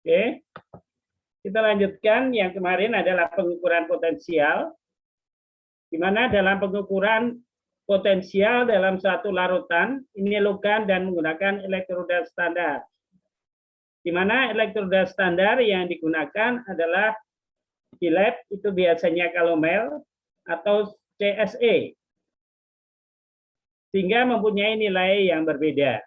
Oke. Kita lanjutkan, yang kemarin adalah pengukuran potensial, di mana dalam pengukuran potensial dalam suatu larutan, ini dilakukan dan menggunakan elektroda standar. Di mana elektroda standar yang digunakan adalah di lab itu biasanya Calomel atau CSE, sehingga mempunyai nilai yang berbeda.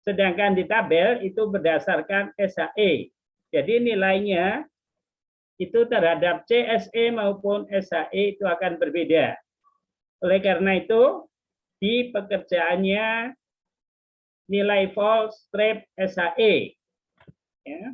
Sedangkan di tabel itu berdasarkan SHE. Jadi nilainya itu terhadap CSE maupun SHE itu akan berbeda. Oleh karena itu, di pekerjaannya nilai volt strip SHE. Ya.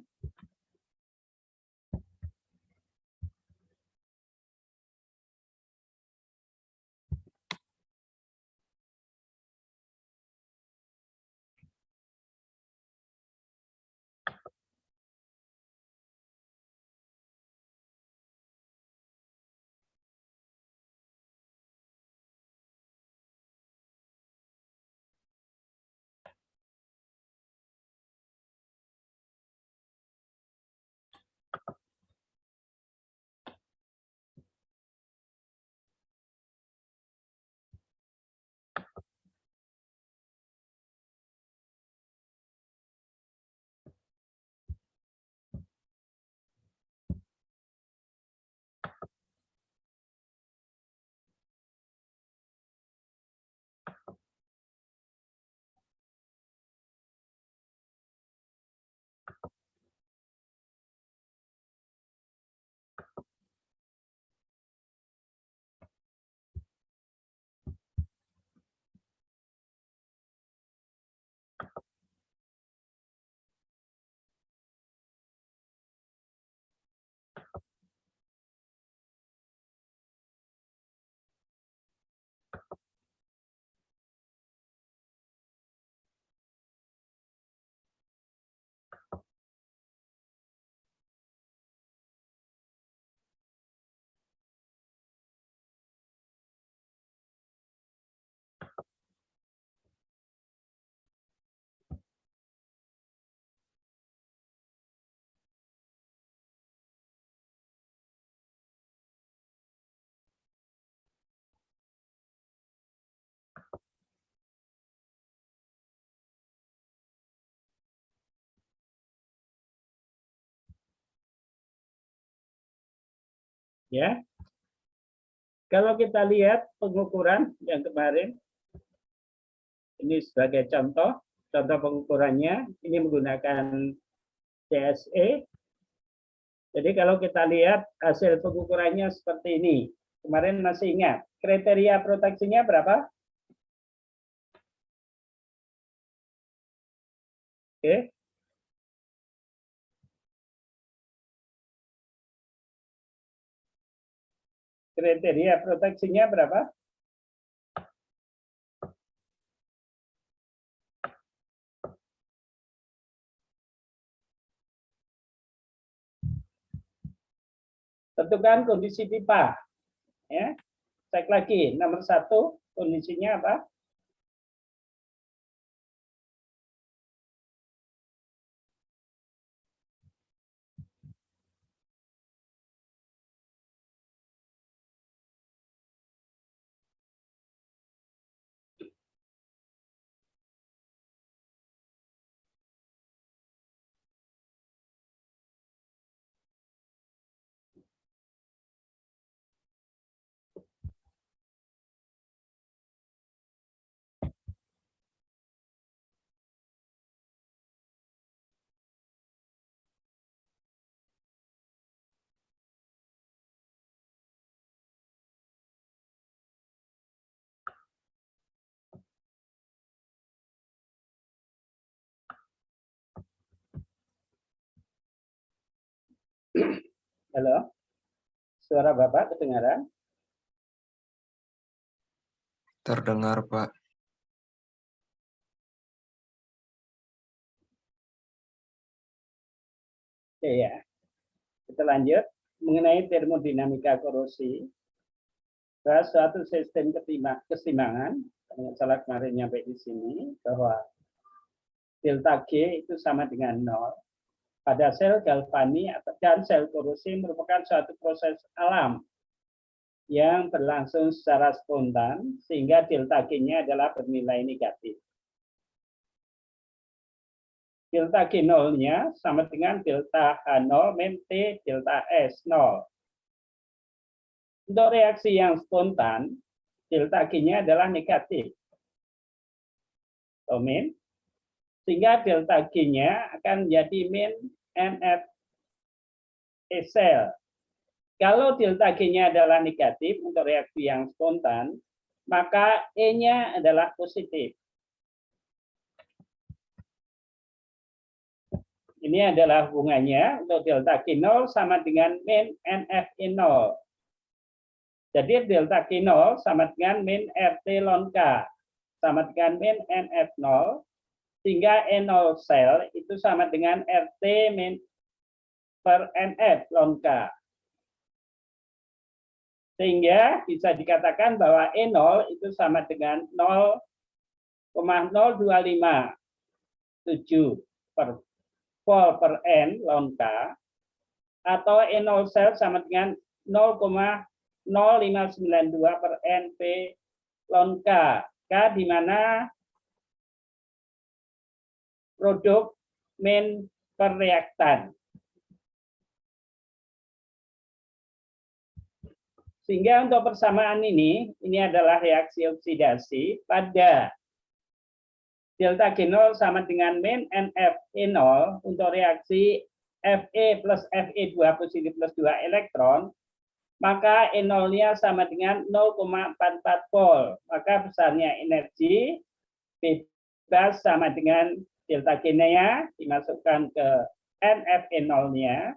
Ya. Kalau kita lihat pengukuran yang kemarin, ini sebagai contoh pengukurannya, ini menggunakan CSE. Jadi kalau kita lihat hasil pengukurannya seperti ini, kemarin masih ingat, kriteria proteksinya berapa? Oke. Kriteria proteksinya berapa? Tentukan kondisi pipa. Ya. Cek lagi, nomor 1, kondisinya apa? Halo? Suara Bapak kedengaran? Terdengar, Pak. Oke ya. Kita lanjut mengenai termodinamika korosi. Bahwa suatu sistem keseimbangan, salah kemarin nyampe di sini, bahwa delta G itu sama dengan 0. pada sel galvani dan sel korosi merupakan suatu proses alam yang berlangsung secara spontan sehingga delta G-nya adalah bernilai negatif. Delta G0-nya sama dengan delta H0 min T delta S 0. Untuk reaksi yang spontan, delta G-nya adalah negatif. Min. Sehingga delta G-nya akan menjadi min NF sel. Kalau delta G-nya adalah negatif untuk reaksi yang spontan, maka E-nya adalah positif. Ini adalah hubungannya untuk delta G0 sama dengan min NFE0. Jadi delta G0 sama dengan min RT ln K sama dengan min NF0, sehingga E0 sel itu sama dengan RT min per NF ln K. Sehingga bisa dikatakan bahwa E0 itu sama dengan 0,0257 per vol per N ln K, atau E0 sel sama dengan 0,0592 per NP ln K. K di mana produk min per reaktan. Sehingga untuk persamaan ini adalah reaksi oksidasi pada delta G0 sama dengan min NFE0 untuk reaksi Fe plus Fe2 positif plus 2 elektron, maka E0-nya sama dengan 0,44 volt. Maka besarnya energi bebas sama dengan delta G-nya dimasukkan ke NFE0-nya,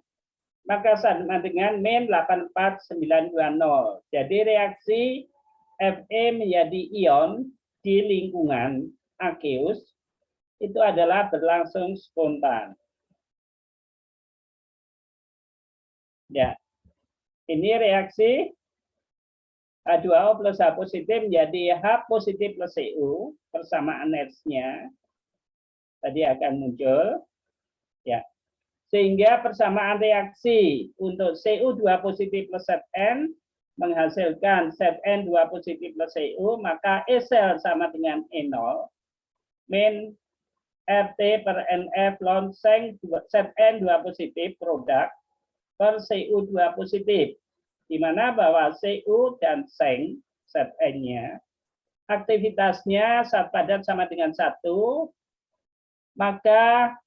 maka sama dengan min 84920. Jadi reaksi Fe menjadi ion di lingkungan aqueous itu adalah berlangsung spontan. Ya, ini reaksi H2O plus H positif menjadi H positif plus Cu, persamaan H-nya tadi akan muncul. Ya, sehingga persamaan reaksi untuk Cu2 positif plus Zn menghasilkan Zn2 positif plus Cu, maka E sel sama dengan E0 min RT per NF ln Zn2 positif produk per Cu2 positif, di mana bahwa Cu dan Zn Zn-nya aktivitasnya saat padat sama dengan 1, maka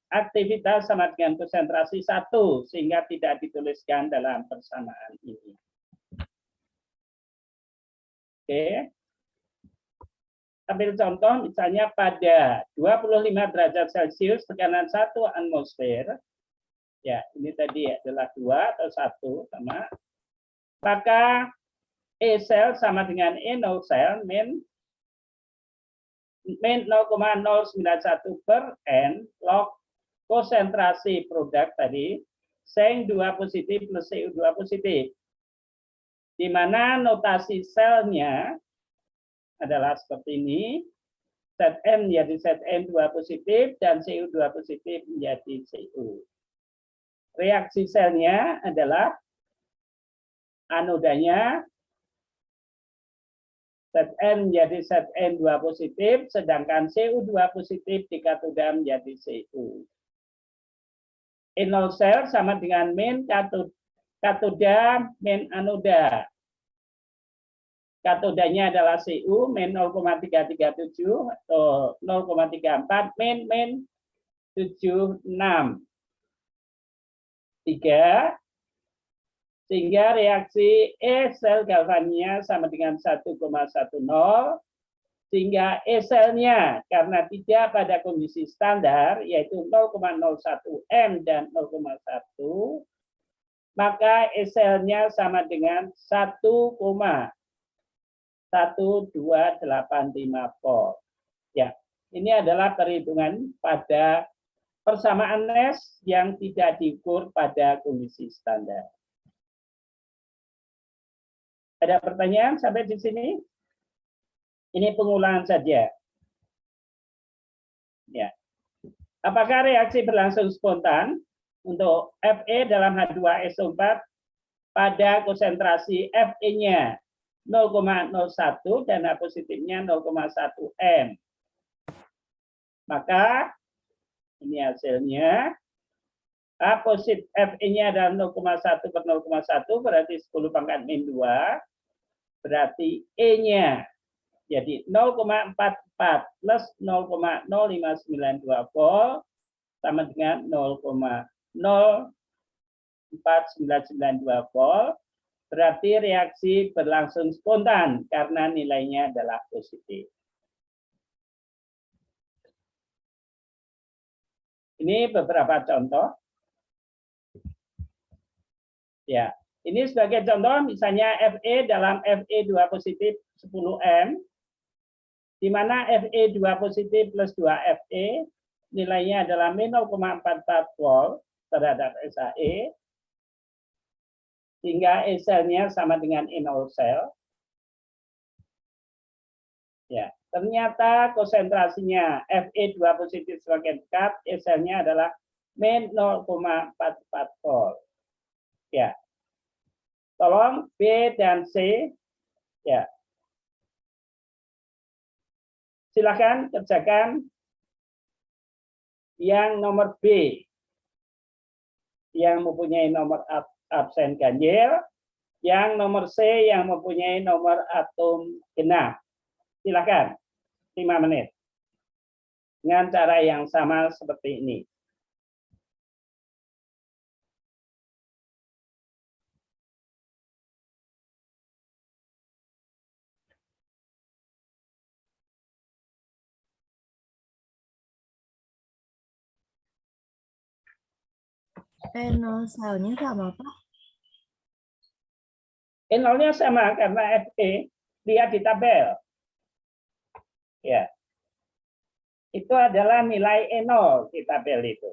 aktivitas sama dengan konsentrasi 1, sehingga tidak dituliskan dalam persamaan ini. Oke. Ambil contoh misalnya pada 25 derajat Celcius tekanan 1 atmosfer. Ya, ini tadi adalah 2 atau 1 sama. Maka E sel sama dengan E0 sel min 0,091 per N log konsentrasi produk tadi Zn2 positif plus Cu2 positif. Di mana notasi selnya adalah seperti ini. Zn menjadi Zn2 positif dan Cu2 positif menjadi Cu. Reaksi selnya adalah anodanya Zn menjadi Zn2 positif, sedangkan Cu2 positif di katoda menjadi Cu. E0 sel sama dengan min katoda min anoda. Katodanya adalah Cu min 0,337 atau 0,34 min 76. 3, sehingga reaksi E sel galvania sama dengan 1,10, sehingga E selnya karena tidak pada kondisi standar yaitu 0,01 M dan 0,1, maka E selnya sama dengan 1,1285 volt. Ya, ini adalah perhitungan pada persamaan Nash yang tidak diukur pada kondisi standar. Ada pertanyaan sampai di sini? Ini pengulangan saja. Ya. Apakah reaksi berlangsung spontan untuk Fe dalam H2SO4 pada konsentrasi Fe-nya 0,01 dan H positifnya 0,1 M. Maka ini hasilnya. H positif Fe-nya adalah 0,1 per 0,1 berarti 10 pangkat min 2. Berarti E-nya jadi 0,44 plus 0,0592 volt sama dengan 0,04992 volt. Berarti reaksi berlangsung spontan karena nilainya adalah positif. Ini beberapa contoh. Ya, ini sebagai contoh misalnya Fe dalam Fe2 positif 10M, di mana Fe2 positif plus 2Fe nilainya adalah min 0,44 volt terhadap SAE, sehingga E selnya sama dengan E0 sel. Ya, ternyata konsentrasinya Fe2 positif semakin dekat, E selnya adalah min 0,44 volt. Ya, tolong B dan C, ya, silakan kerjakan yang nomor B, yang mempunyai nomor absen ganjil, yang nomor C yang mempunyai nomor atom genap. Silakan, 5 menit. Dengan cara yang sama seperti ini. E0 selnya sama, Pak? E0-nya sama karena Fe, lihat di tabel. Ya. Itu adalah nilai E0 di tabel itu.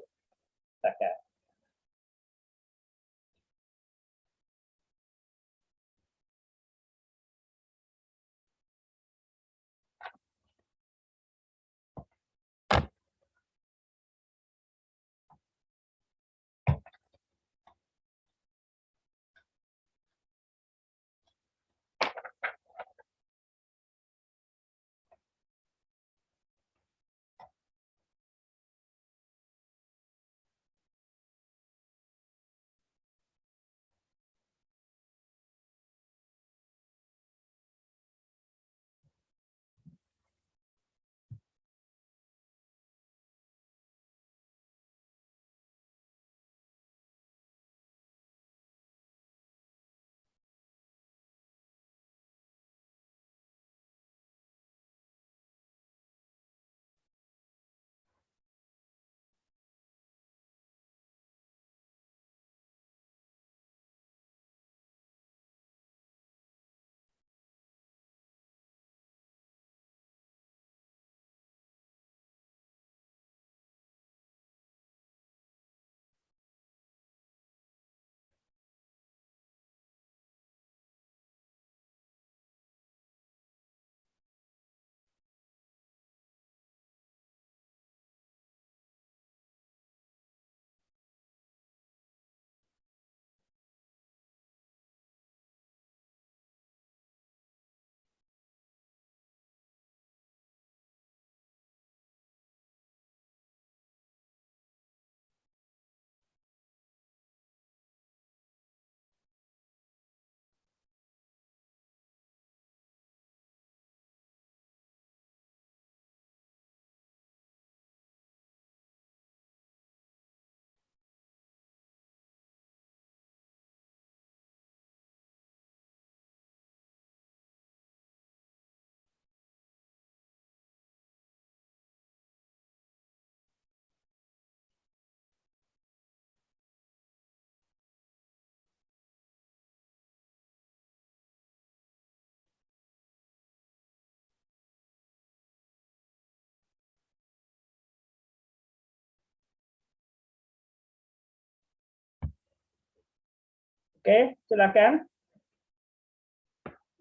Oke, silakan.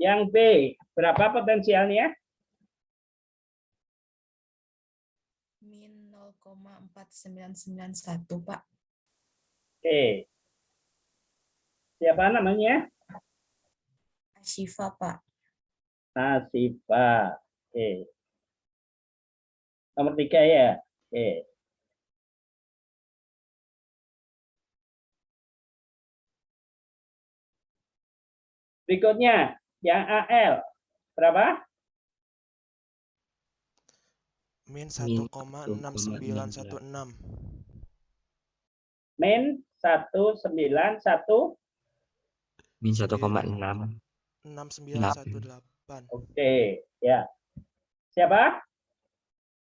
Yang B, berapa potensialnya? Min 0,4991, Pak. Oke. Siapa namanya? Ashifa, Pak. Asifa. Oke. Nomor 3 ya. Oke. Berikutnya, yang AL. Berapa? Min Min 1,6916. Min 191. Min 1,6. 6918. Oke, ya. Siapa?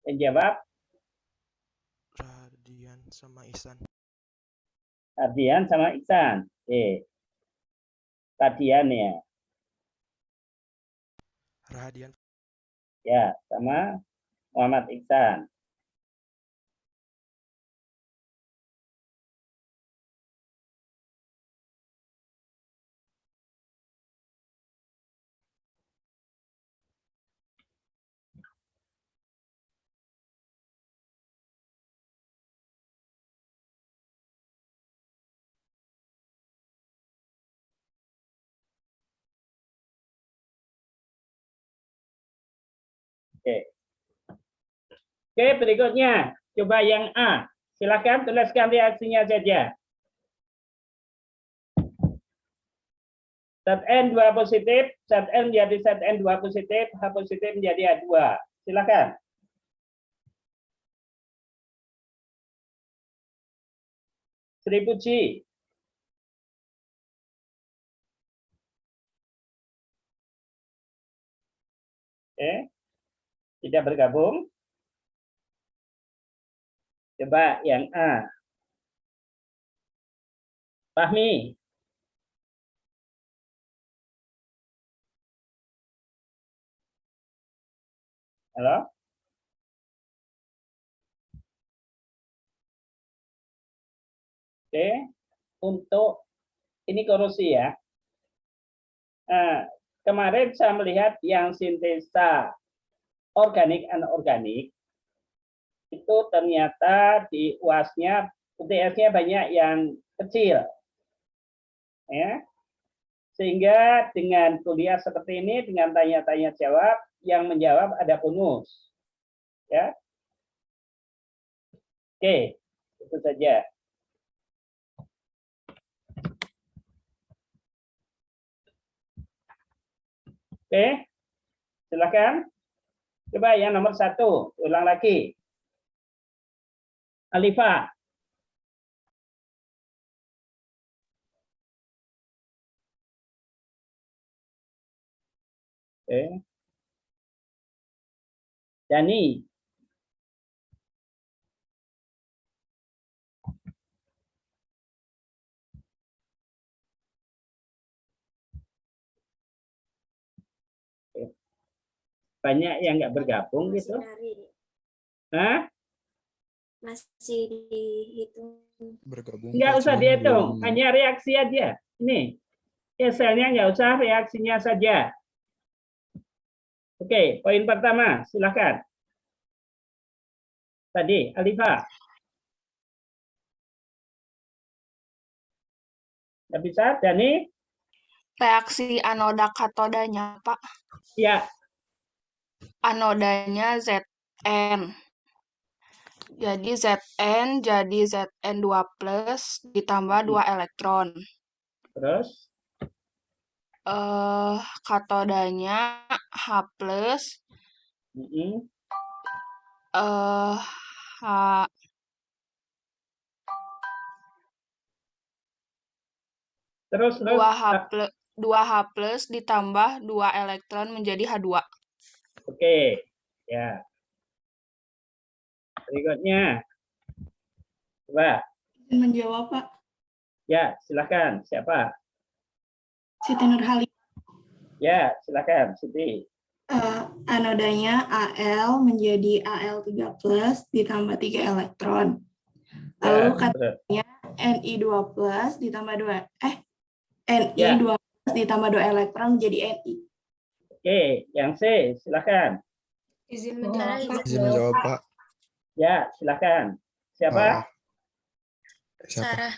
Yang jawab? Radian sama Ihsan. Ardian sama Iksan. Oke. Radian ya. Radian. Ya, sama Muhammad Iksan. Oke. Oke, berikutnya. Coba yang A. Silakan tuliskan reaksinya saja. Zat N 2 positif, zat N menjadi zat N 2 positif, H positif menjadi H2. Silakan. Sri Puji. Oke. Tidak bergabung. Coba yang A. Fahmi. Halo? Oke. Untuk ini korosi ya. Nah, kemarin saya melihat yang sintesa organik anorganik itu ternyata di UAS-nya UTS-nya banyak yang kecil. Ya. Sehingga dengan kuliah seperti ini dengan tanya-tanya jawab yang menjawab ada bonus. Ya. Oke, itu saja. Oke, silakan. Coba yang nomor 1, ulang lagi. Alifa. Oke. Dani. Banyak yang nggak bergabung gitu. Hah? Masih dihitung. Bergabung. Nggak usah cuman dihitung, belum. hanya reaksi aja. Ini, Excelnya nggak usah, reaksinya saja. Oke, poin pertama, silakan. Tadi, Alifa. Nggak bisa, Dani? Reaksi anoda katodanya, Pak. Ya, Anodanya Zn. Jadi Zn jadi Zn2+ ditambah 2 elektron. terus? Katodanya H+, Mm-mm. H, Terus, 2H+ ditambah 2 elektron menjadi H2. Oke, ya. Berikutnya. Coba. Menjawab, Pak. Ya, silakan. Siapa? Siti Nurhali. Ya, silakan, Siti. Anodanya Al menjadi Al3+ ditambah 3 elektron. Lalu Ya, katanya Ni2+ ditambah 2 Ya. Ni2+ ditambah 2 elektron menjadi Ni. Oke, yang C, silakan. Izin menjawab, Pak. Izin menjawab, Pak. Ya, silakan. Siapa? Siapa? Sarah.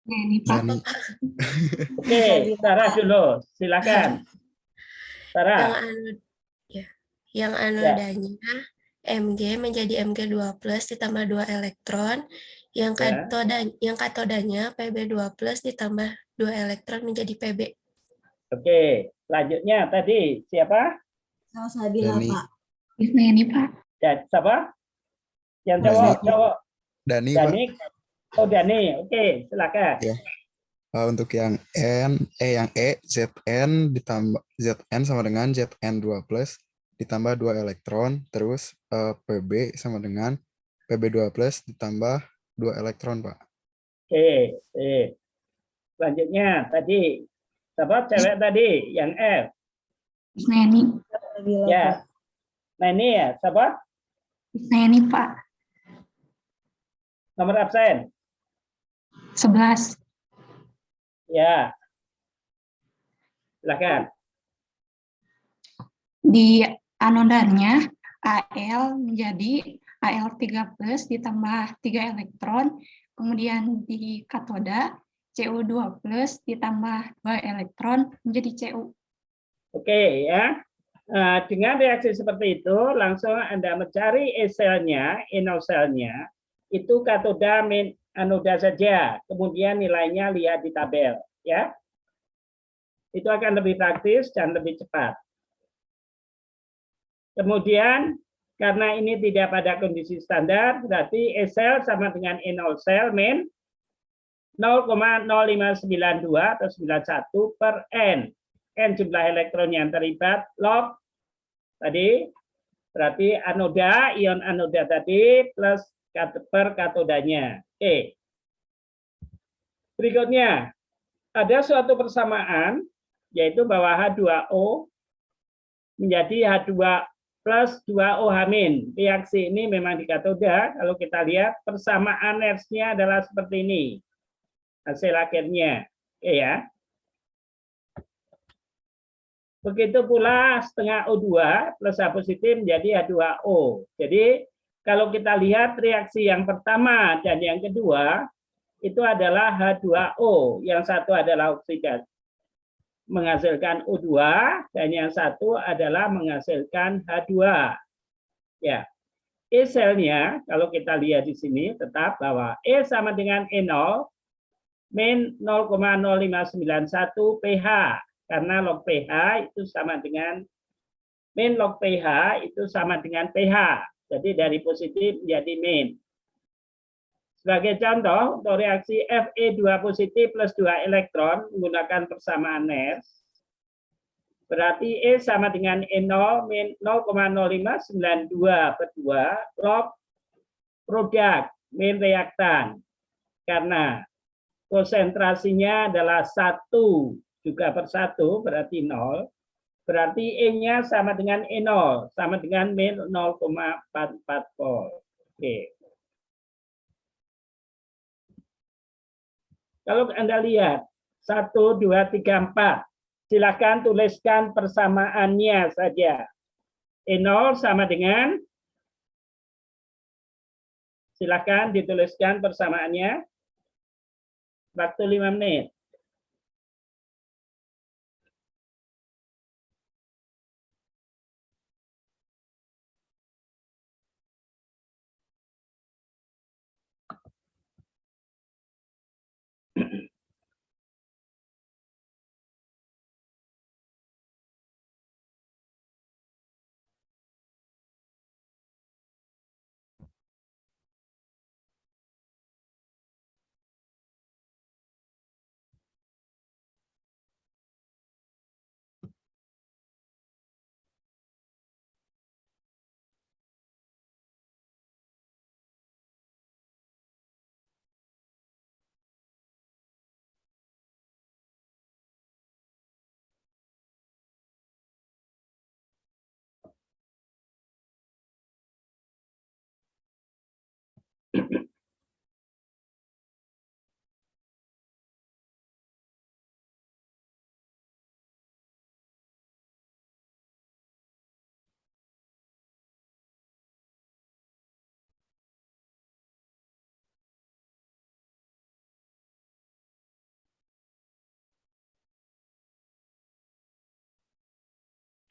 Dani. Oke, Sarah dulu. Silakan. Yang Sarah. ya, yang anodanya Mg menjadi Mg2+ ditambah 2 elektron, yang Ya. katodanya Pb2+ ditambah 2 elektron menjadi Pb. Oke, selanjutnya tadi siapa? Salsabila, Dani. Pak. Ini Pak. Ya, siapa? Yang Dani. cowok. Dani, Pak. Dani. Oh, Dani. Oke, silakan. Ya. Untuk yang yang Zn ditambah Zn sama dengan Zn2+ ditambah 2 elektron, terus Pb sama dengan Pb2+ ditambah 2 elektron, Pak. Oke. Selanjutnya tadi siapa cewek tadi yang F? Isneni. Ya. Nah ini ya, siapa? Isneni Pak. Nomor absen? 11. Ya. Silakan. Di anodanya Al menjadi Al3+ ditambah 3 elektron. Kemudian di katoda Cu2+ ditambah 2 elektron menjadi Cu. Oke ya. Dengan reaksi seperti itu, langsung Anda mencari E-selnya, E0-selnya, itu katoda min anoda saja. Kemudian nilainya lihat di tabel. Ya. Itu akan lebih praktis dan lebih cepat. Kemudian, karena ini tidak pada kondisi standar, berarti E-sel sama dengan E0-sel min 0,0592 atau 91 per N. N jumlah elektron yang terlibat, log tadi, berarti anoda, ion anoda tadi, plus per katodanya. Oke. Berikutnya, ada suatu persamaan, yaitu bahwa H2O menjadi H2 plus 2OH-. Reaksi ini memang di katoda, kalau kita lihat persamaan Nernst-nya adalah seperti ini. Hasil akhirnya. Oke ya. Begitu pula setengah O2 plus H positif menjadi H2O. Jadi kalau kita lihat reaksi yang pertama dan yang kedua, itu adalah H2O. Yang satu adalah oksigen menghasilkan O2 dan yang satu adalah menghasilkan H2. Ya. E-selnya kalau kita lihat di sini tetap bahwa E sama dengan E0 min 0,0591 pH karena log pH itu sama dengan min log pH itu sama dengan pH. Jadi dari positif menjadi min. Sebagai contoh, untuk reaksi Fe2 positif plus 2 elektron menggunakan persamaan Nernst, berarti E sama dengan E0 min 0,0592 per 2 log produk min reaktan. Karena konsentrasinya adalah 1 juga per 1, berarti 0. Berarti E-nya sama dengan E0, sama dengan min 0,44 volt. Oke. Kalau Anda lihat, 1, 2, 3, 4. Silakan tuliskan persamaannya saja. E0 sama dengan, silakan dituliskan persamaannya. Waktu 5 menit.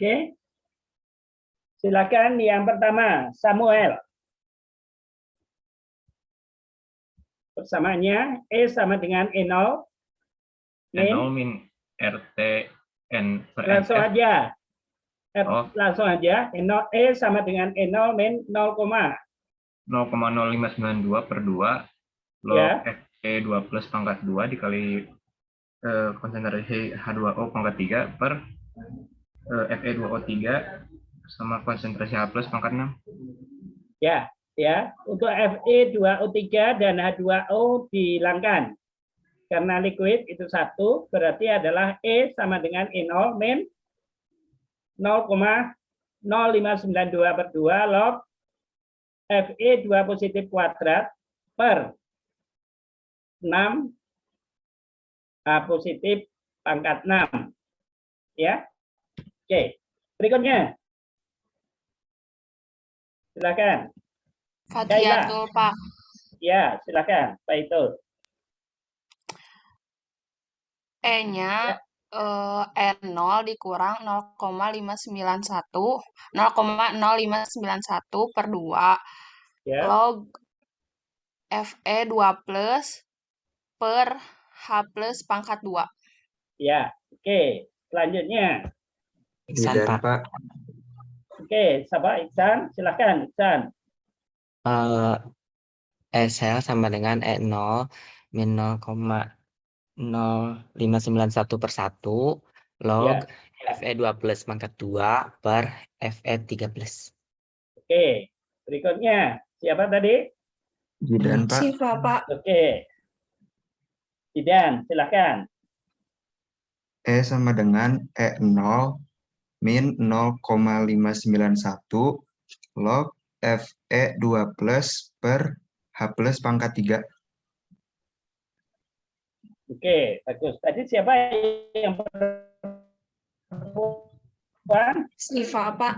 Oke. Silakan yang pertama, Samuel. Persamaannya E sama dengan E0. N0 min RT N per Langsung NF. aja. Oh. Langsung aja. E sama dengan E0 min 0,0592 per 2 log Ya. Fe2 plus pangkat 2 dikali konsentrasi H2O pangkat 3 per Fe2O3 sama konsentrasi H plus pangkat 6. Ya, ya. Untuk Fe2O3 dan H2O dihilangkan. Karena liquid itu satu, berarti adalah E sama dengan E0 min 0,0592 per 2 log Fe2 positif kuadrat per 6 H positif pangkat 6. Ya. Oke. Berikutnya. Silakan. Fadhiatul, Pak. Ya, silakan. Pak itu. E-nya N0 dikurang 0,0591 per 2 Ya. log Fe2 plus per H plus pangkat 2. Ya, oke. Selanjutnya. Iksan, Pak. Oke, siapa Iksan? Silakan, Iksan. SL sama dengan E0 min 0,0591 per 1 log Fe2 plus pangkat 2 per Fe3 plus. Oke, berikutnya. Siapa tadi? Jidan, Pak. Siva, Pak. Oke. Jidan, silakan. E sama dengan E0 min 0,591 log Fe2 plus per H plus pangkat 3. Oke, bagus. Tadi siapa yang perempuan? Siva, Pak.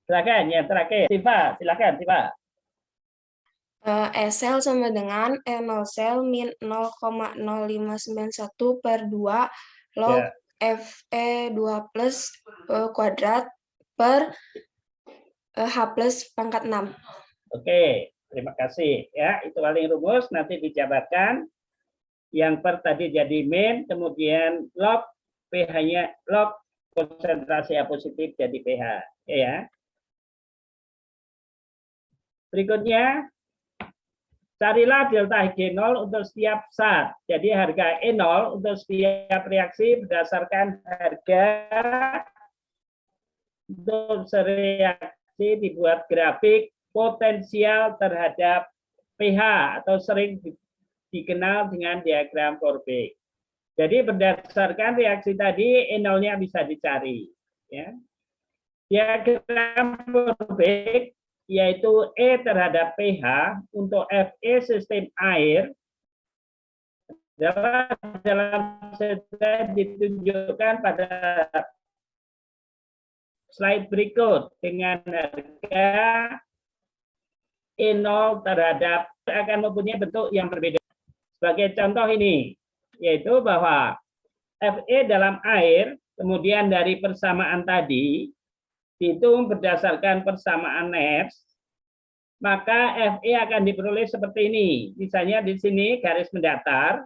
Silakan, yang terakhir. Siva, silakan, Siva. SL sama dengan E0 sel min 0,0591 per 2 log Fe2 plus kuadrat per H plus pangkat 6. Oke, terima kasih. Ya, itu paling rumus, nanti dijabarkan. Yang per tadi jadi min, kemudian log pH-nya, log konsentrasi A positif jadi pH. Ya. Berikutnya, carilah delta G0 untuk setiap zat. Jadi harga E0 untuk setiap reaksi berdasarkan harga untuk reaksi dibuat grafik potensial terhadap pH atau sering dikenal dengan diagram Corbeck. Jadi berdasarkan reaksi tadi E0-nya bisa dicari. Ya. Diagram Corbeck yaitu E terhadap pH untuk Fe sistem air dalam slide ditunjukkan pada slide berikut dengan harga E0 terhadap akan mempunyai bentuk yang berbeda. Sebagai contoh ini, yaitu bahwa Fe dalam air, kemudian dari persamaan tadi, dihitung berdasarkan persamaan Nernst, maka Fe akan diperoleh seperti ini. Misalnya di sini garis mendatar,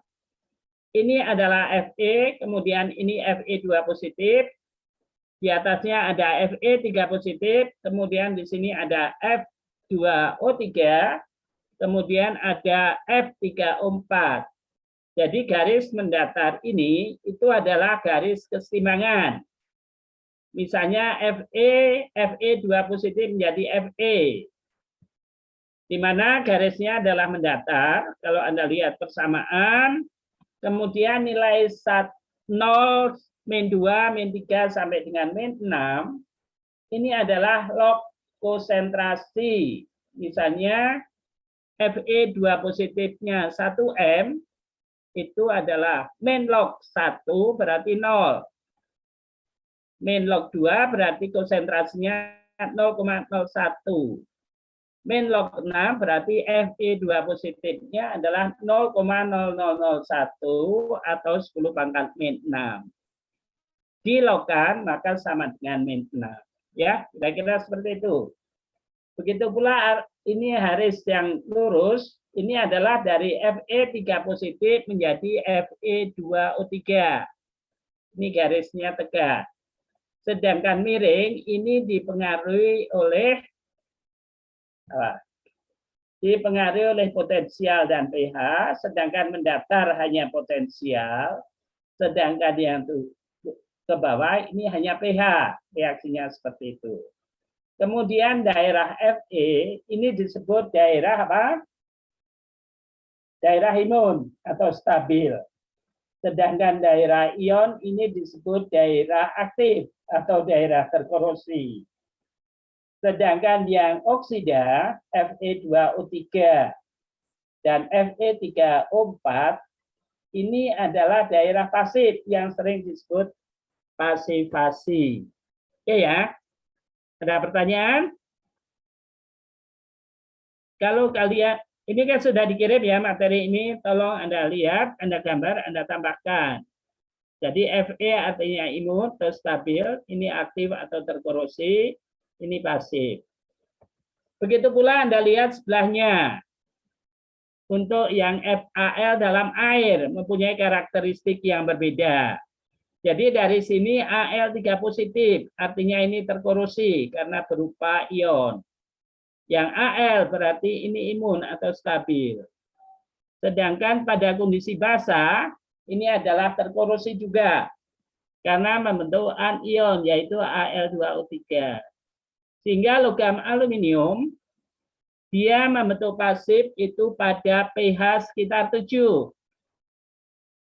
ini adalah Fe, kemudian ini Fe2 positif, di atasnya ada Fe3 positif, kemudian di sini ada F2O3, kemudian ada F3O4. Jadi garis mendatar ini itu adalah garis keseimbangan. Misalnya Fe2 positif menjadi Fe, di mana garisnya adalah mendatar. Kalau Anda lihat persamaan, kemudian nilai 0, min 2, min 3, sampai dengan min 6, ini adalah log konsentrasi. Misalnya Fe2 positifnya 1M, itu adalah min log 1 berarti 0. Min log 2 berarti konsentrasinya 0,01. min log 6 berarti Fe2 positifnya adalah 0,0001 atau 10 pangkat min 6. Dilogkan maka sama dengan min 6. Ya, kira-kira seperti itu. Begitu pula ini garis yang lurus, ini adalah dari Fe3 positif menjadi Fe2O3. Ini garisnya tegak. Sedangkan miring ini dipengaruhi oleh potensial dan pH, sedangkan mendatar hanya potensial, sedangkan yang ke bawah ini hanya pH, reaksinya seperti itu. Kemudian daerah Fe ini disebut daerah apa? Daerah imun atau stabil. Sedangkan daerah ion ini disebut daerah aktif atau daerah terkorosi. Sedangkan yang oksida Fe2O3 dan Fe3O4 ini adalah daerah pasif yang sering disebut pasifasi. Oke ya. Ada pertanyaan? Kalau kalian, ini kan sudah dikirim ya materi ini, tolong Anda lihat, Anda gambar, Anda tambahkan. Jadi Fe artinya imun atau stabil, ini aktif atau terkorosi, ini pasif. Begitu pula Anda lihat sebelahnya. Untuk yang FAL dalam air mempunyai karakteristik yang berbeda. Jadi dari sini Al3 positif, artinya ini terkorosi karena berupa ion. Yang Al berarti ini imun atau stabil. Sedangkan pada kondisi basah, ini adalah terkorosi juga karena membentuk anion yaitu Al2O3. Sehingga logam aluminium dia membentuk pasif itu pada pH sekitar 7.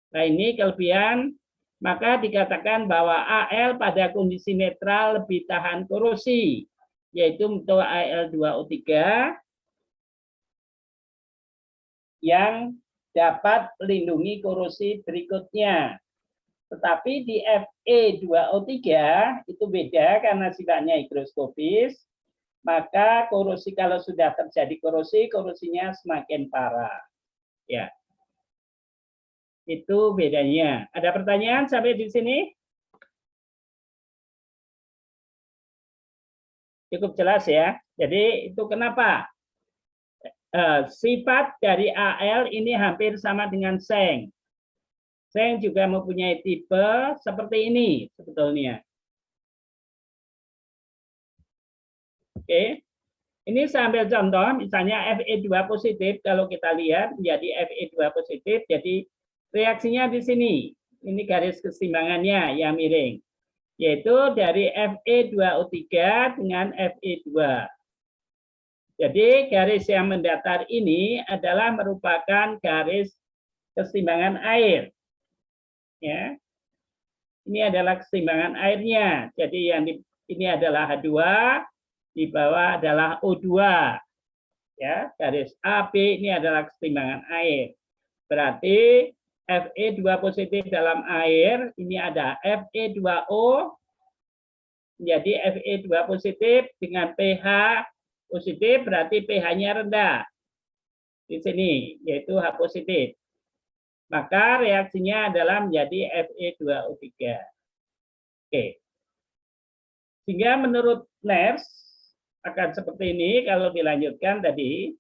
Nah, ini kelebihan, maka dikatakan bahwa Al pada kondisi netral lebih tahan korosi, yaitu untuk Al2O3 yang dapat melindungi korosi berikutnya. Tetapi di Fe2O3 itu beda karena sifatnya higroskopis, maka korosi kalau sudah terjadi korosi, korosinya semakin parah. Ya. Itu bedanya. Ada pertanyaan sampai di sini? Cukup jelas ya. Jadi itu kenapa? Sifat dari Al ini hampir sama dengan seng. Seng juga mempunyai tipe seperti ini sebetulnya. Oke. Ini saya ambil contoh, misalnya Fe2 positif, kalau kita lihat menjadi Fe2 positif, jadi reaksinya di sini. Ini garis keseimbangannya yang miring. Yaitu dari Fe2O3 dengan Fe2. Jadi garis yang mendatar ini adalah merupakan garis keseimbangan air. Ya. Ini adalah keseimbangan airnya. Jadi yang ini adalah H2, di bawah adalah O2. Ya, garis AB ini adalah keseimbangan air. Berarti Fe2 positif dalam air, ini ada Fe2O, menjadi Fe2 positif dengan pH positif, berarti pH-nya rendah. Di sini, yaitu H positif. Maka reaksinya adalah menjadi Fe2O3. Oke. Sehingga menurut NERS, akan seperti ini kalau dilanjutkan tadi.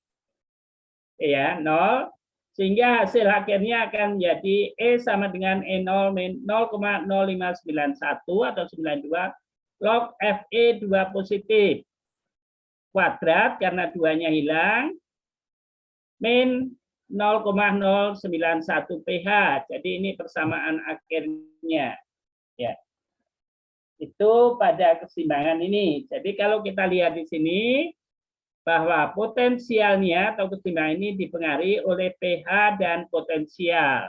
Ya, 0. Sehingga hasil akhirnya akan menjadi E sama dengan E0 min 0,0591 atau 92 log Fe2 positif kuadrat karena 2-nya hilang min 0,091 pH. Jadi ini persamaan akhirnya. Ya. Itu pada keseimbangan ini. Jadi kalau kita lihat di sini bahwa potensialnya atau keseimbangan ini dipengaruhi oleh pH dan potensial.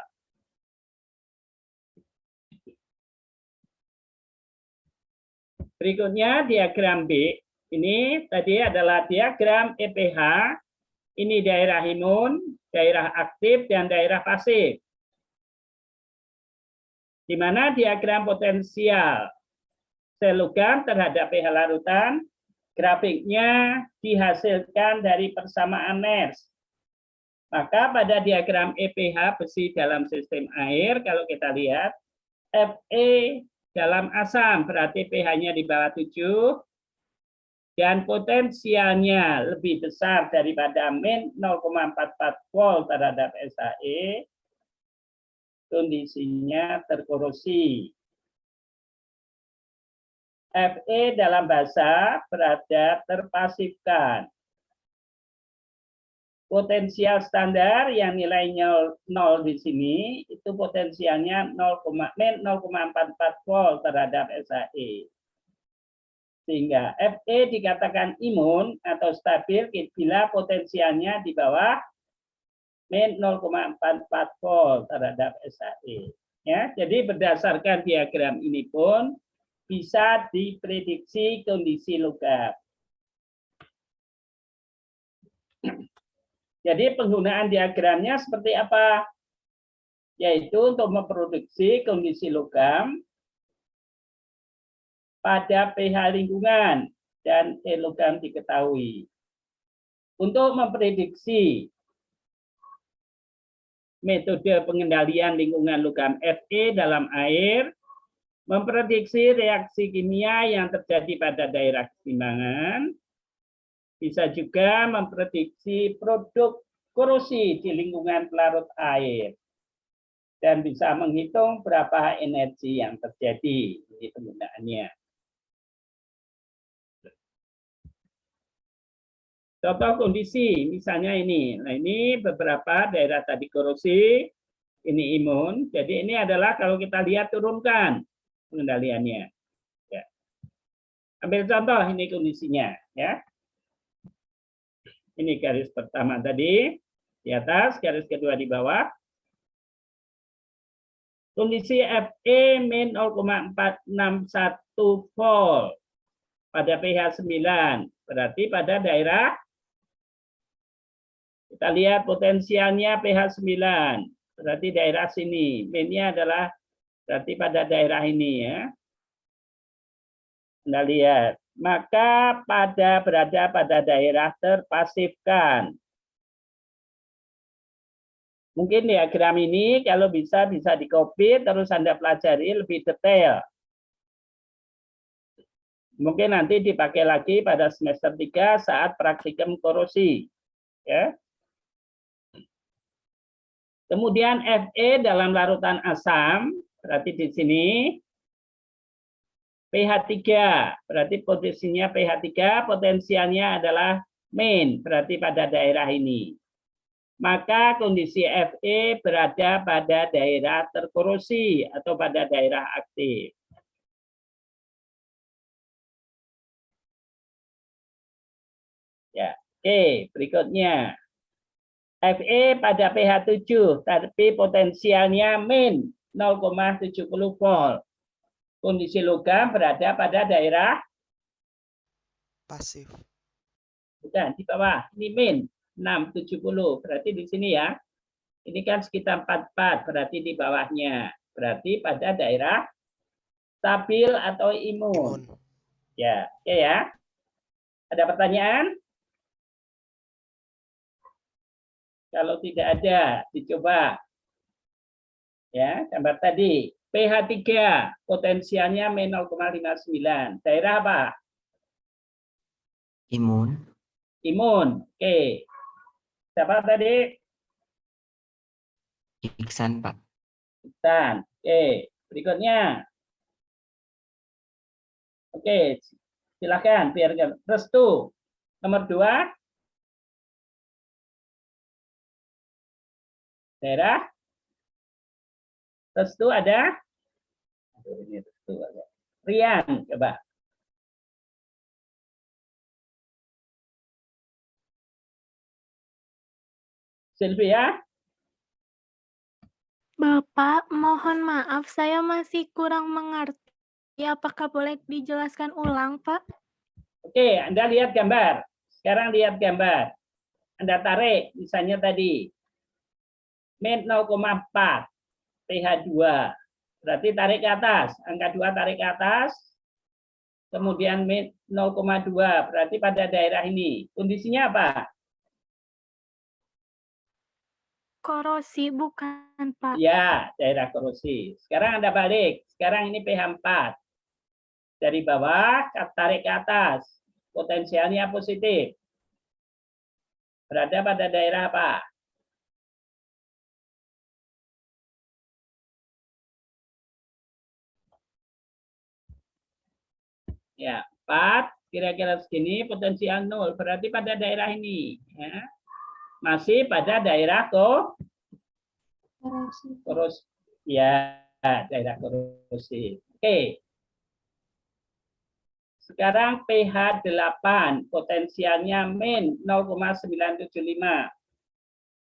Berikutnya diagram B. Ini tadi adalah diagram EPH. Ini daerah imun, daerah aktif, dan daerah pasif. Di mana diagram potensial sel logam terhadap pH larutan grafiknya dihasilkan dari persamaan Nernst. Maka pada diagram EPH besi dalam sistem air, kalau kita lihat, Fe dalam asam berarti pH-nya di bawah 7, dan potensialnya lebih besar daripada min 0,44 volt terhadap SAE, kondisinya terkorosi. Fe dalam basa berada terpasifkan. Potensial standar yang nilainya 0 di sini, itu potensialnya min 0,44 volt terhadap SAE. Sehingga Fe dikatakan imun atau stabil bila potensialnya di bawah min 0,44 volt terhadap SAE. Ya, jadi berdasarkan diagram ini pun bisa diprediksi kondisi logam. Jadi penggunaan diagramnya seperti apa? Yaitu untuk memproduksi kondisi logam pada pH lingkungan dan T logam diketahui. Untuk memprediksi metode pengendalian lingkungan logam Fe dalam air, memprediksi reaksi kimia yang terjadi pada daerah keseimbangan, bisa juga memprediksi produk korosi di lingkungan pelarut air, dan bisa menghitung berapa energi yang terjadi di penggunaannya. Contoh kondisi, misalnya ini. Nah, ini beberapa daerah tadi korosi, ini imun. Jadi ini adalah kalau kita lihat turunkan pengendaliannya. Ya. Ambil contoh ini kondisinya, ya. Ini garis pertama tadi di atas, garis kedua di bawah. Kondisi Fe min 0,461 volt pada pH 9. Berarti pada daerah, kita lihat potensialnya pH 9. Berarti daerah sini. Minnya adalah berarti pada daerah ini, ya. Anda lihat. Maka berada pada daerah terpasifkan. Mungkin diagram ini kalau bisa di-copy terus Anda pelajari lebih detail. Mungkin nanti dipakai lagi pada semester 3 saat praktikum korosi. Ya. Kemudian Fe dalam larutan asam, berarti di sini pH 3, berarti posisinya pH 3, potensialnya adalah min, berarti pada daerah ini. Maka kondisi Fe berada pada daerah terkorosi atau pada daerah aktif. Ya, oke, berikutnya. Fe pada pH 7, tapi potensialnya min 0,70 volt. Kondisi logam berada pada daerah pasif. Bukan, di bawah. Ini min 670. Berarti di sini ya. Ini kan sekitar 44, berarti di bawahnya. Berarti pada daerah stabil atau imun. Ya, oke ya. Ada pertanyaan? Kalau tidak ada, dicoba. Ya, gambar tadi. pH 3, potensialnya min 0,59. Daerah apa? Imun. Imun. Oke. Siapa tadi? Iksan, Pak. Iksan. Oke. Berikutnya. Oke. Silakan. Biar Restu. Nomor 2. Daerah. Restu ada? Ini Restu ada. Rian, coba. Sylvia? Bapak, mohon maaf, saya masih kurang mengerti. Apakah boleh dijelaskan ulang, Pak? Oke, Anda lihat gambar. Sekarang lihat gambar. Anda tarik, misalnya tadi. Min 0,4. pH 2. Berarti tarik ke atas. Angka 2 tarik ke atas. kemudian min 0,2, berarti pada daerah ini. Kondisinya apa? Korosi bukan, Pak. Ya, daerah korosi. Sekarang Anda balik. Sekarang ini pH 4. Dari bawah, tarik ke atas. Potensialnya positif. Berada pada daerah apa? Ya, 4, kira-kira segini, potensial 0. Berarti pada daerah ini. Ya. Masih pada daerah korosi. Ya, daerah korosi. Oke. Sekarang pH 8, potensialnya min 0,975.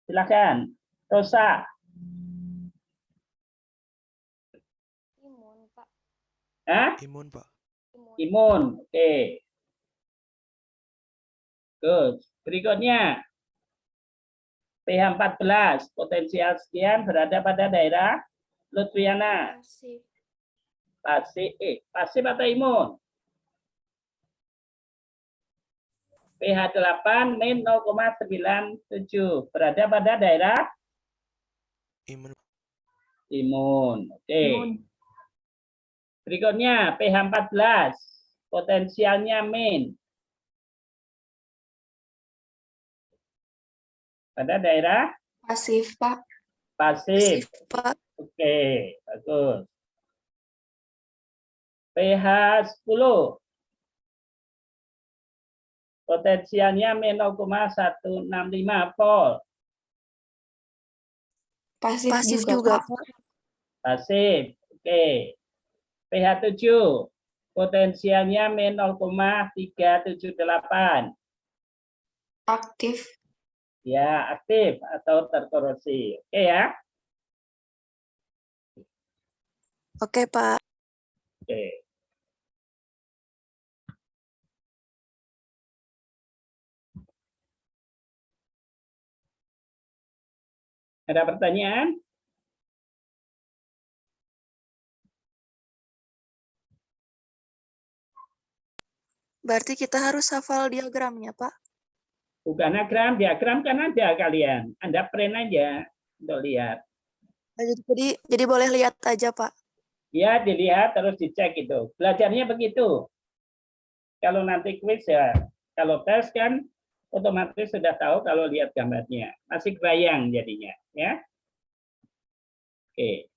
Silakan, Rosa. Imun, Pak. Hah? Imun, Pak. Imun, oke. Good. Berikutnya, pH 14, potensial sekian berada pada daerah Lutfiana. Pasif. Pasif atau imun? pH 8 min 0,97 berada pada daerah Imun. imun. Oke. Berikutnya pH 14, potensialnya min pada daerah Pasif, Pak. pasif. Pak. Oke, bagus. pH 10, potensialnya min 0,165 volt. Pasif juga, Pak. Pasif. Oke. pH 7, potensialnya min 0,378. Aktif. Ya, aktif atau terkorosi. Oke ya. Oke, Pak. Oke. Ada pertanyaan? Berarti kita harus hafal diagramnya, Pak. Bukan diagram kan ada kalian. Anda print aja untuk lihat. Jadi boleh lihat aja, Pak. Ya, dilihat terus dicek itu. Belajarnya begitu. Kalau nanti kuis ya, kalau tes kan otomatis sudah tahu kalau lihat gambarnya. Masih kebayang jadinya, ya. Oke.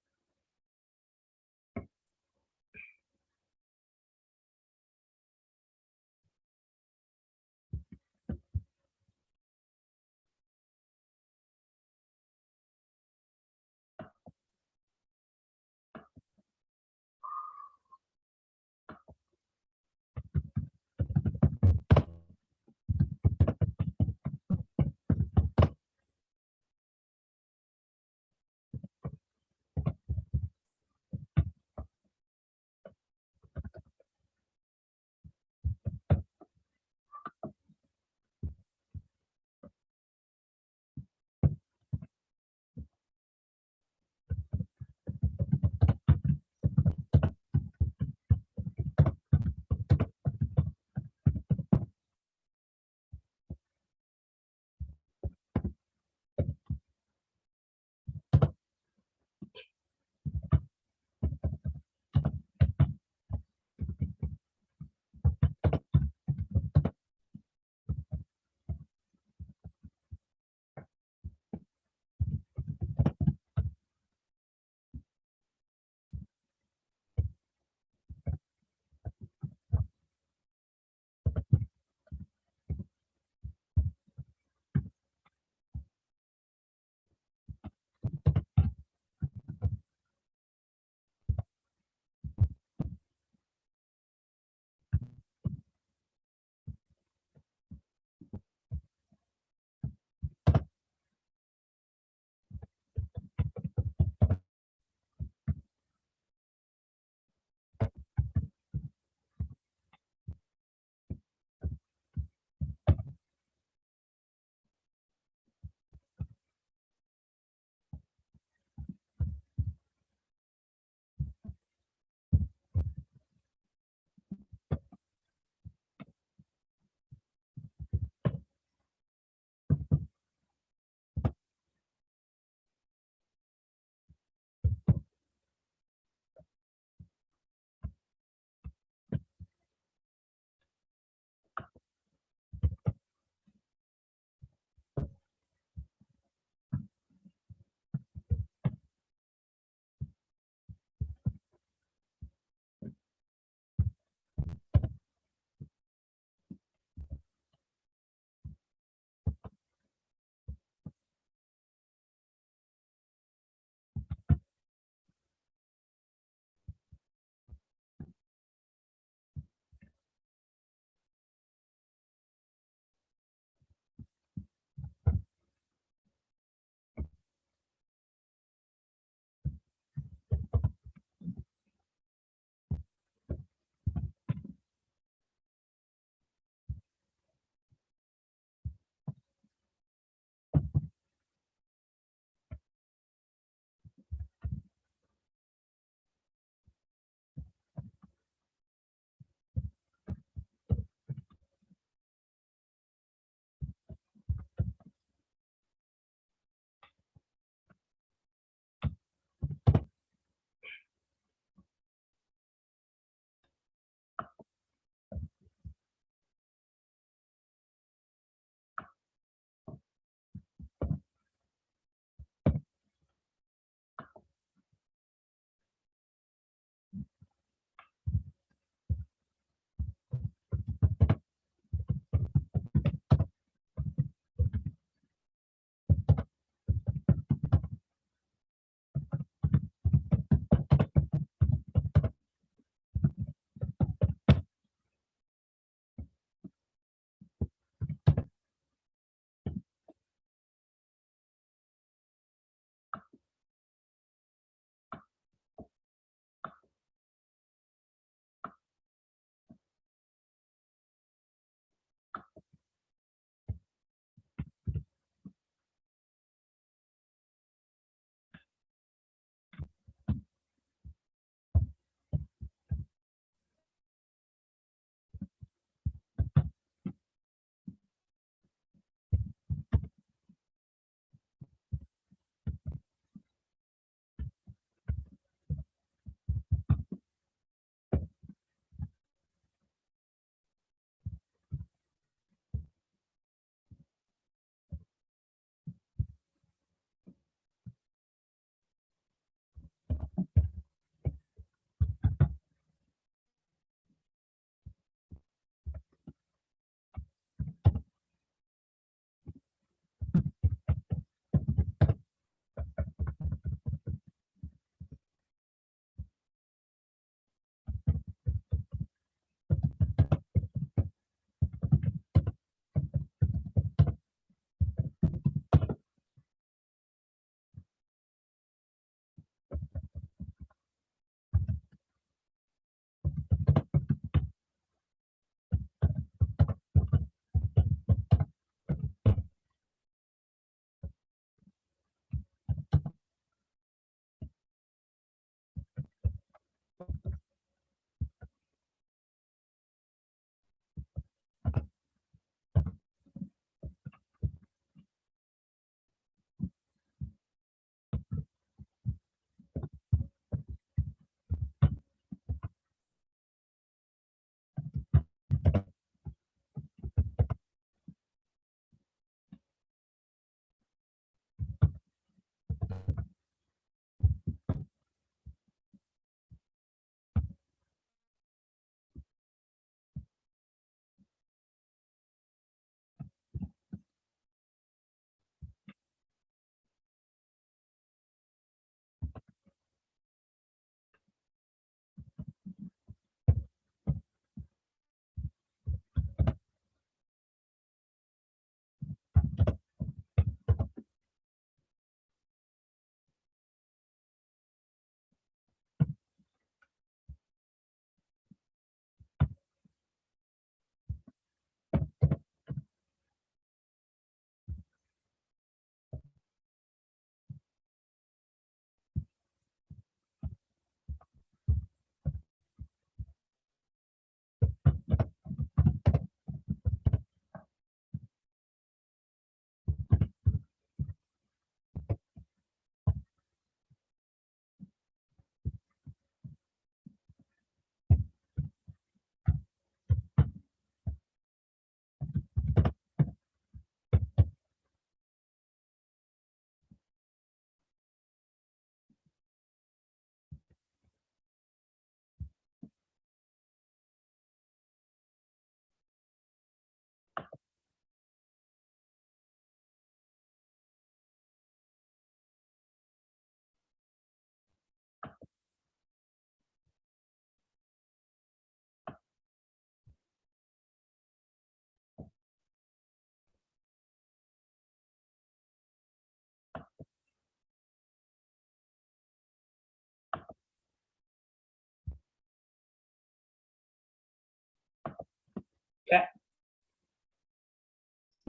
Ya.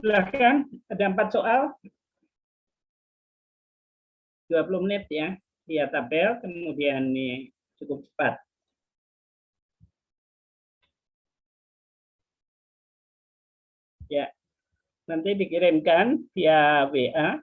Silahkan, ada 4 soal. 20 menit ya. Lihat tabel, kemudian ini cukup cepat. Ya, nanti dikirimkan via WA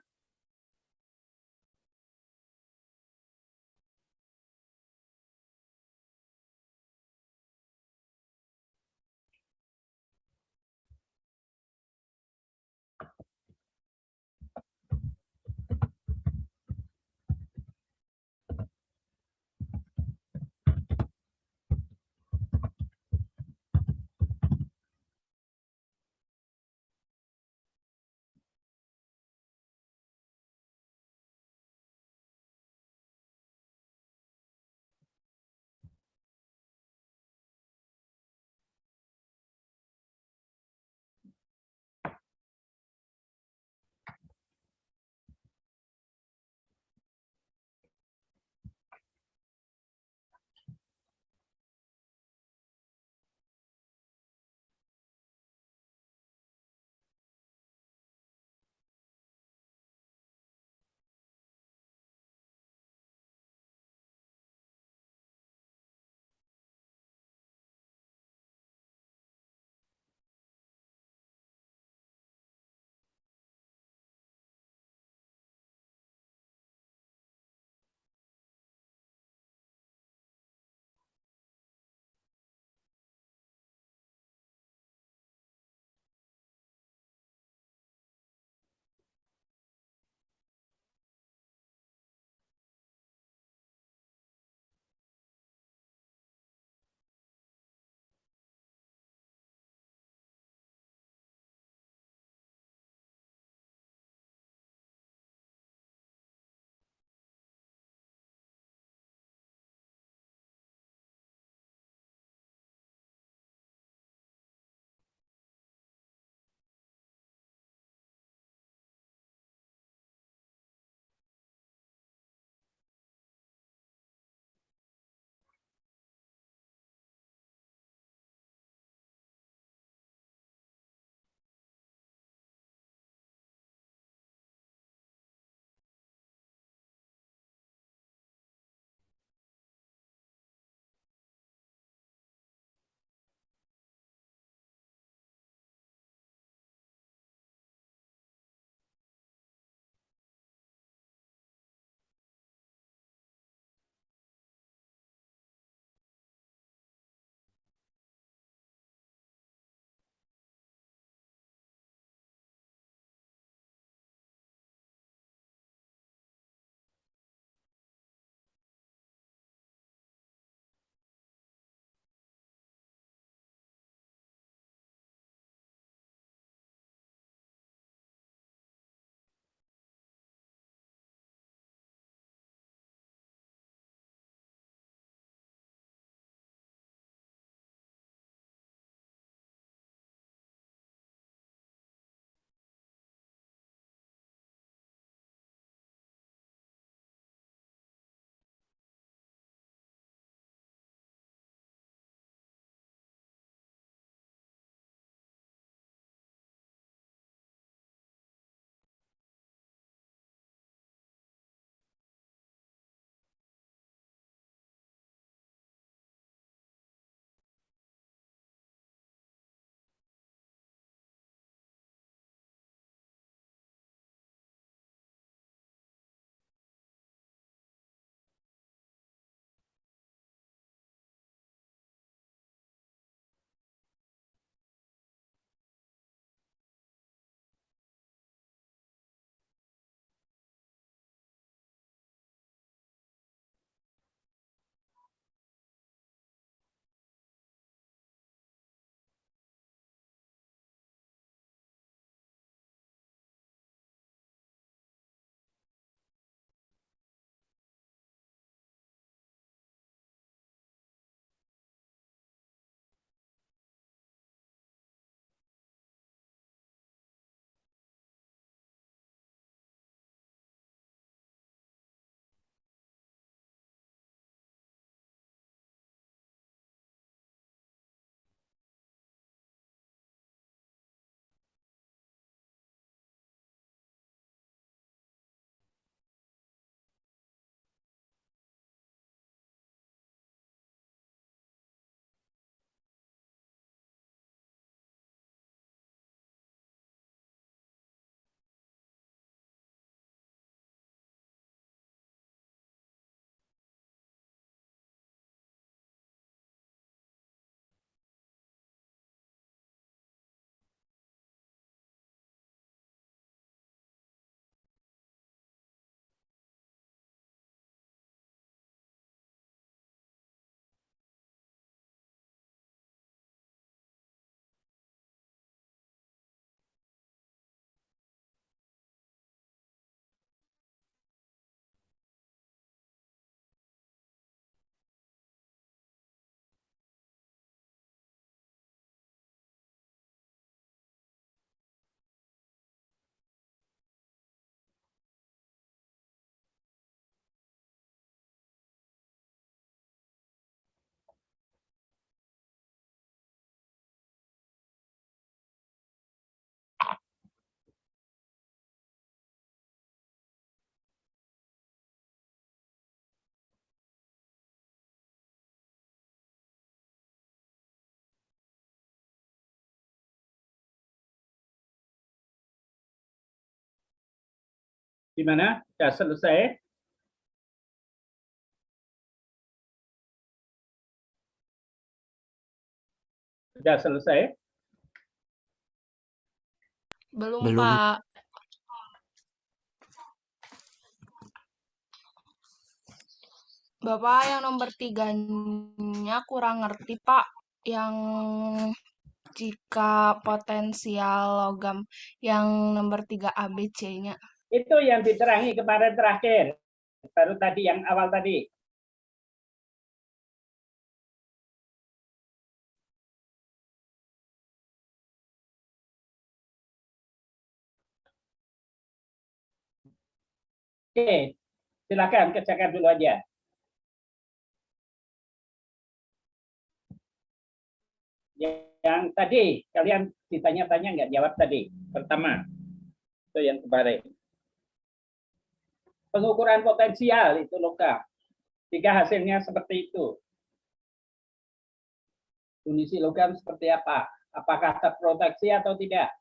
Gimana? Sudah selesai? Sudah selesai? Belum, Belum. Pak. Bapak yang nomor 3-nya kurang ngerti, Pak. Yang jika potensial logam yang nomor 3 ABC-nya. Itu yang diterangi kemarin terakhir. Baru tadi yang awal tadi. Oke, silakan kerjakan dulu aja. Yang tadi kalian ditanya-tanya nggak jawab tadi. Pertama, itu yang kemarin. Pengukuran potensial itu logam. Jika hasilnya seperti itu. Kondisi logam seperti apa? Apakah terproteksi atau tidak?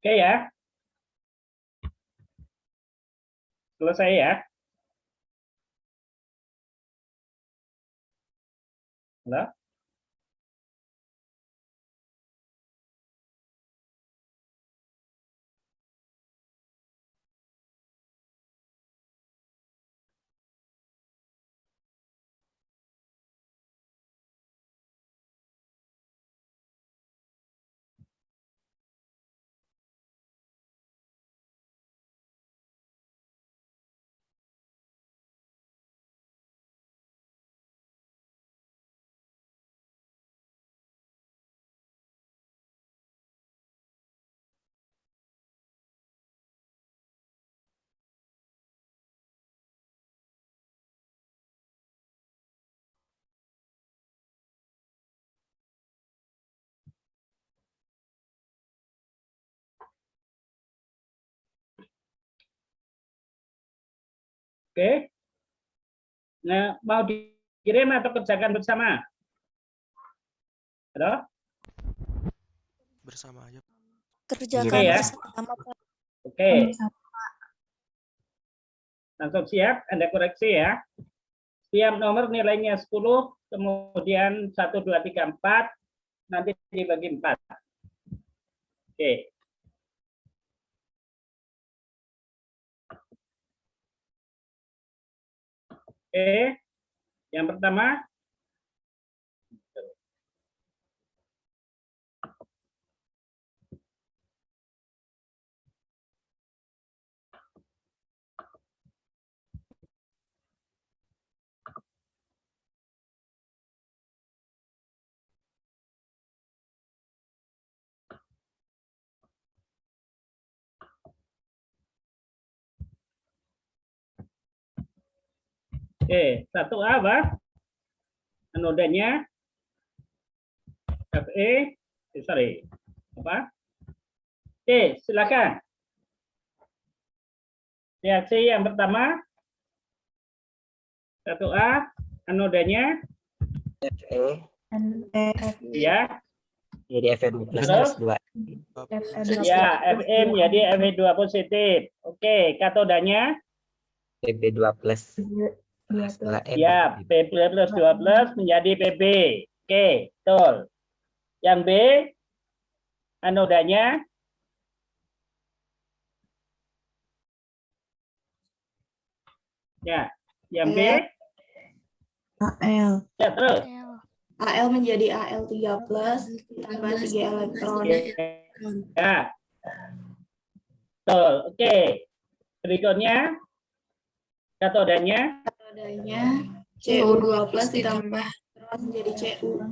Oke ya. Selesai ya. Halo? Oke. Nah, mau dikirim atau kerjakan bersama? Halo? Bersama aja. Kerjakan ya. bersama, Pak. Oke. Langsung siap, Anda koreksi ya. Setiap nomor nilainya 10, kemudian 1, 2, 3, 4, nanti dibagi 4. Oke. Oke, yang pertama. Oke, 1A apa? Anodanya Fe, sorry, apa? Oke, silakan. Reaksi yang pertama, 1A, anodanya Fe ya. jadi Fe2 plus Terus? 2. Ya, Fe menjadi Fe2 positif. Oke, katodanya Pb2 plus 2E. ya, Pb plus 2 plus menjadi Pb. Oke, betul. Yang B, anodanya ya, yang B AL. ya terus. AL menjadi Al3 plus ditambah 3 elektron. Ya. Betul. Oke. Berikutnya katodanya CO2 plus ditambah elektron menjadi Cu.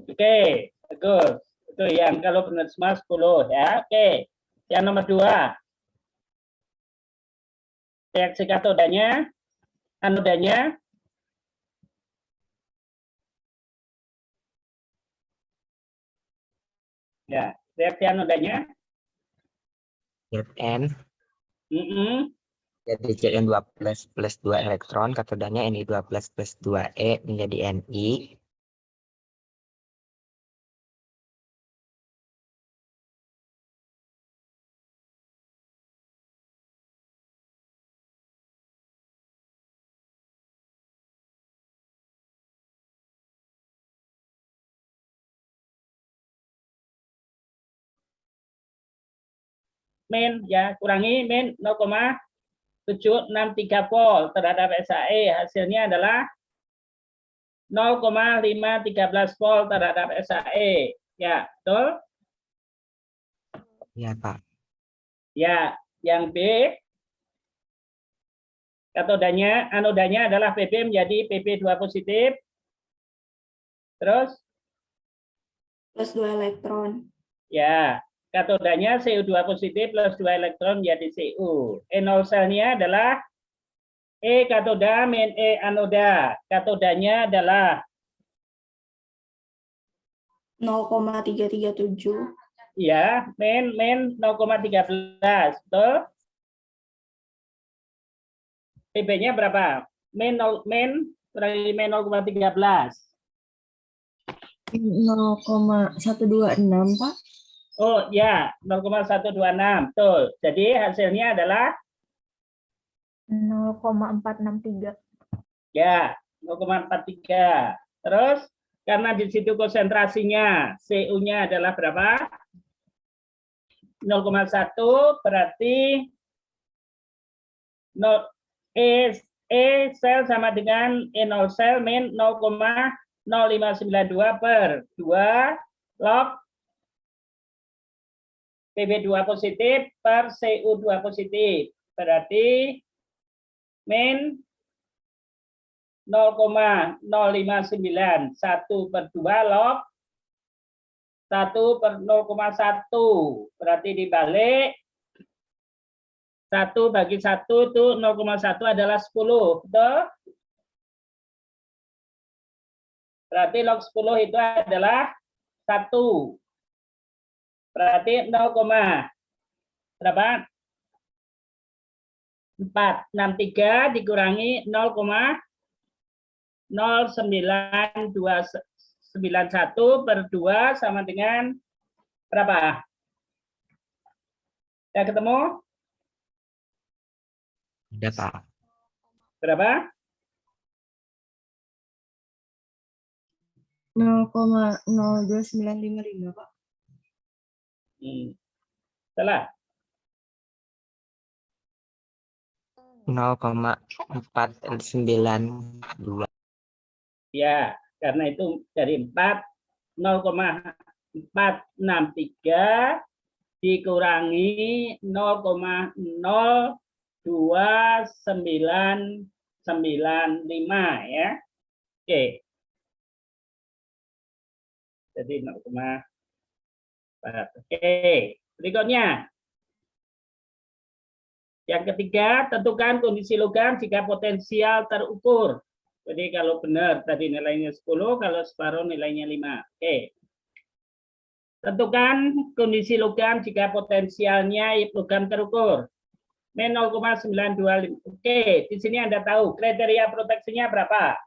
oke, bagus. Itu yang kalau benar semua 10 ya. Oke. Yang nomor 2. Reaksi katodanya, anodanya ya, reaksi anodanya Zn mm-mm. jadi Cn2 plus 2 elektron, katodanya Ni2 plus 2E menjadi Ni. Min ya, kurangi min 0,763 volt terhadap SAE. Hasilnya adalah 0,513 volt terhadap SAE. Ya, betul? Ya, Pak. Ya, yang B katodanya, anodanya adalah Pb menjadi Pb2 positif. Terus Plus 2 elektron. ya, katodanya Cu2 positif plus 2 elektron menjadi Cu. E0 selnya adalah E katoda min E anoda. Katodanya adalah 0,337. ya, min 0,13. Betul? PB-nya berapa? Min kurangi min 0,13. 0,126, Pak. Oh ya, 0,126. Betul. Jadi hasilnya adalah 0,463. ya 0,43. Terus karena di situ konsentrasinya CU-nya adalah berapa? 0,1 berarti 0 E sel sama dengan E0 sel min 0,0592 per 2 log PB2 positif per CU2 positif. Berarti min 0,0591 per 2 log 1 per 0,1. Berarti dibalik 1 bagi 1 itu 0,1 adalah 10. Betul? Berarti log 10 itu adalah 1. Berarti 0, berapa? 463 dikurangi 0,09291 per 2 sama dengan berapa? Ya ketemu? Ada, Pak. Berapa? 0,02955, Pak. Salah. 0,492. Ya, karena itu dari 4, 0,463 dikurangi 0,2995 ya. Oke. Jadi 0,4. Oke, berikutnya. Yang ketiga, tentukan kondisi logam jika potensial terukur. Jadi kalau benar tadi nilainya 10, kalau separuh nilainya 5. Oke. Tentukan kondisi logam jika potensialnya logam terukur. Min 0,925. Oke, di sini Anda tahu kriteria proteksinya berapa?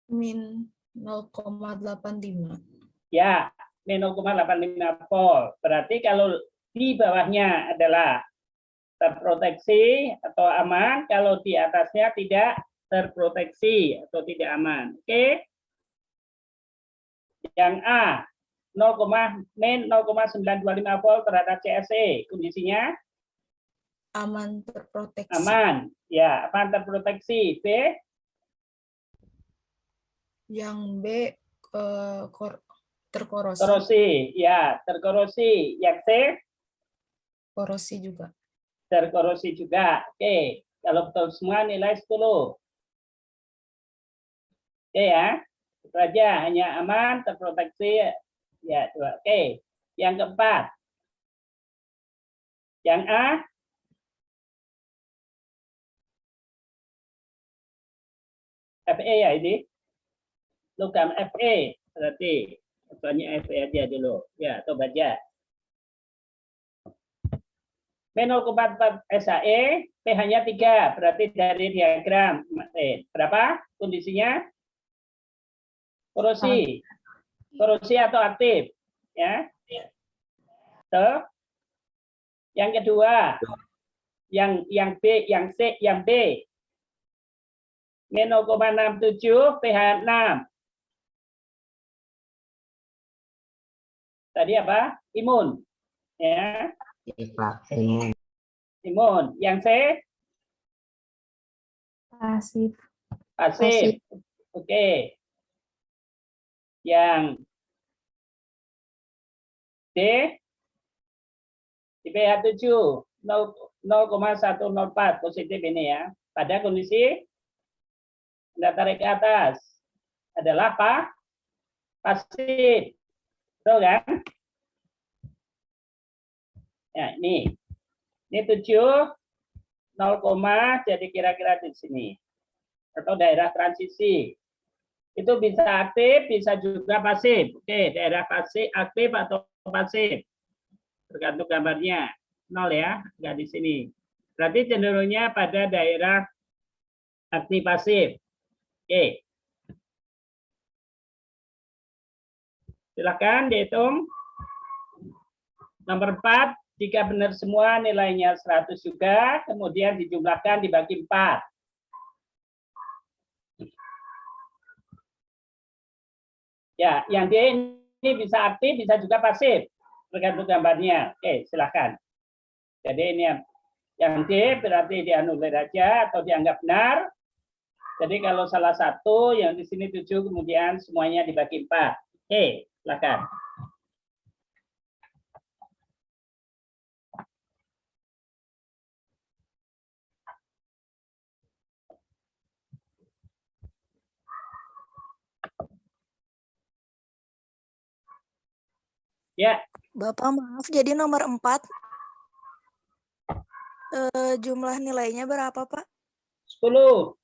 Min 0,85. Ya, min 0,85 volt. Berarti kalau di bawahnya adalah terproteksi atau aman, kalau di atasnya tidak terproteksi atau tidak aman. Oke. Yang A, min 0,925 volt terhadap CSE. Kondisinya Aman terproteksi. aman. Ya, aman terproteksi. B, Yang B terkorosi. korosi. Ya, terkorosi. Yang C, Korosi juga. terkorosi juga. Oke. Kalau betul semua nilai 10. Oke ya. Itu aja, hanya aman, terproteksi. Ya, 2. Oke. Yang keempat. Yang A, FE ya ini. Logam FE. Berarti contohnya FE aja dulu. Ya, atau baca. Min 0,4 SAE, pH-nya 3. Berarti dari diagram. Berapa kondisinya? Korosi. Korosi atau aktif. Ya. Tuh. Yang kedua, yang B, yang C, yang B. Min 0,67, pH 6. Tadi apa? Imun. Ya. Pak. Imun. Yang C? Pasif. Pasif. Oke. Yang D? Di pH 7, 0,104 positif ini ya. Pada kondisi Anda tarik ke atas adalah apa? Pasif. Betul kan? Ya, ini 7, 0, jadi kira-kira di sini. Atau daerah transisi. Itu bisa aktif, bisa juga pasif. Oke, daerah pasif, aktif atau pasif. Tergantung gambarnya. 0 ya, nggak di sini. Berarti cenderungnya pada daerah aktif pasif. Oke. Silakan dihitung. Nomor 4, jika benar semua nilainya 100 juga, kemudian dijumlahkan dibagi 4. Ya, yang D ini bisa aktif, bisa juga pasif, tergantung gambarnya. Oke, silakan. Jadi ini yang D berarti dianulir aja atau dianggap benar. Jadi kalau salah satu yang di sini 7, kemudian semuanya dibagi 4. Oke, silakan. Ya. Bapak maaf, jadi nomor 4 jumlah nilainya berapa, Pak? 10.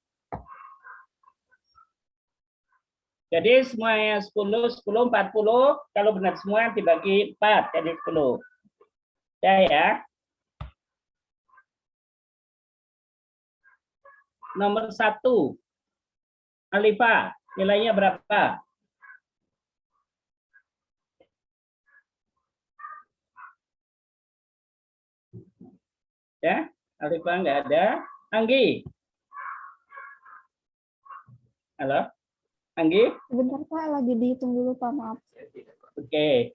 Jadi semuanya 10, 10, 40. Kalau benar semua dibagi 4, jadi 10. Ya. Nomor 1. Alifa, nilainya berapa? Ya, Alifa nggak ada. Anggi. Halo, Anggi? Sebentar Pak, lagi dihitung dulu Pak, maaf. Oke.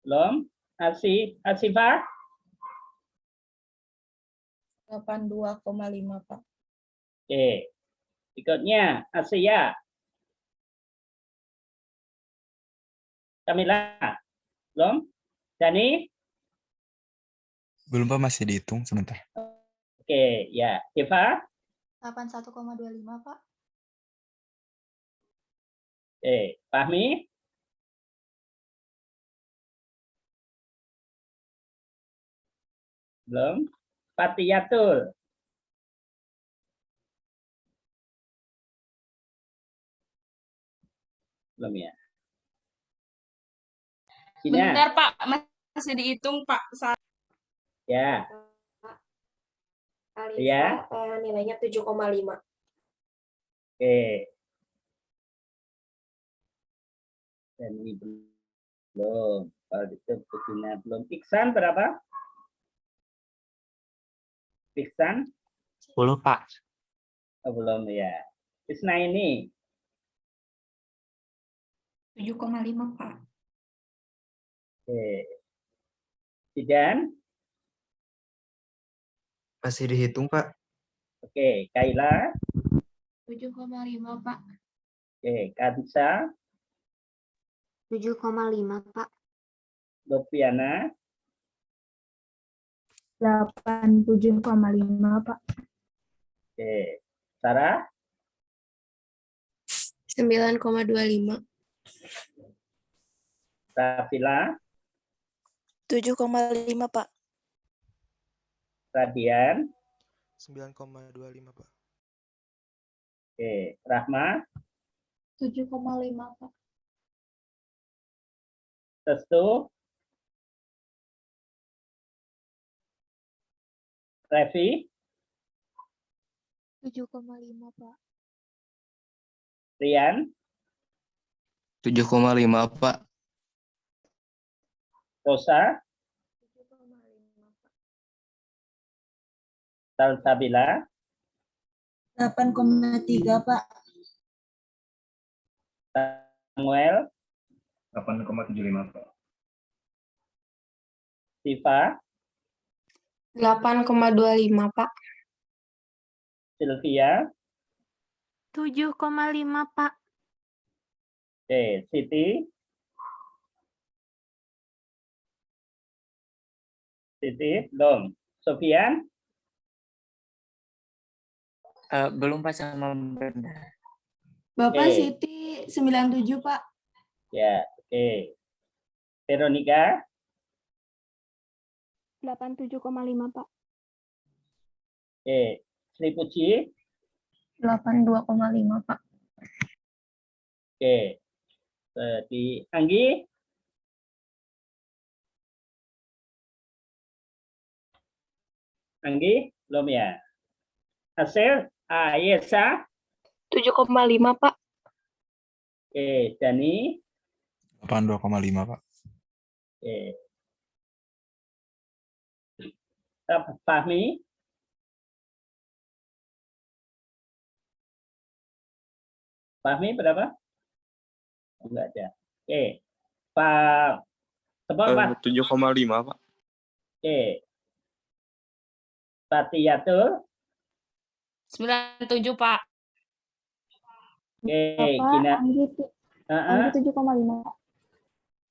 Belum? Asifah? 82,5 Pak. Oke. Berikutnya, Asia. Kamila? Belum? Dani? Belum Pak, masih dihitung sebentar. Oke, ya. Eva? 81,25 Pak. Oke, Fahmi? Belum? Fatiyatul? Belum ya? Bentar Pak, masih dihitung Pak. Ya. Alifa Ya. Nilainya 7,5. Oke. Dan ini belum. Kalau itu begini belum. Iksan berapa? Iksan? 10 Pak. Oh, belum ya. Isna ini? 7,5 Pak. Oke. Sidan? Masih dihitung Pak. Oke. Kaila? 7,5 Pak. Oke. Kadisa? 7,5 Pak. Lopiana? 87,5 Pak. Oke. Sarah? 9,25. Rafila? 7,5 Pak. Radian? 9,25 Pak. Oke. Rahma? 7,5 Pak. Testu? Revi? 7,5 Pak. Rian? 7,5 Pak. Rosa? Salsabila? 8,3 Pak. Samuel? 8,75 Pak. Siva? 8,25 Pak. Sylvia? 7,5 Pak. Oke. Siti? Siti? Belum. Sofian? Belum Pak sama benar. Bapak Oke. Siti 97 Pak. Ya, oke. Veronica? 87,5 Pak. Oke. Sri Puji? 82,5 Pak. Oke. Di Anggi? Anggi? Belum ya? Hasil? Ayesa? 7,5 Pak. Oke. Dani? 82,5 Pak. Oke. Fahmi? Fahmi berapa? Enggak ada. Oke. Pak Pak. 7,5, Pak. Oke. Patiatul? 97, Pak. Oke, Bapak, Kina. Anggi 7,5.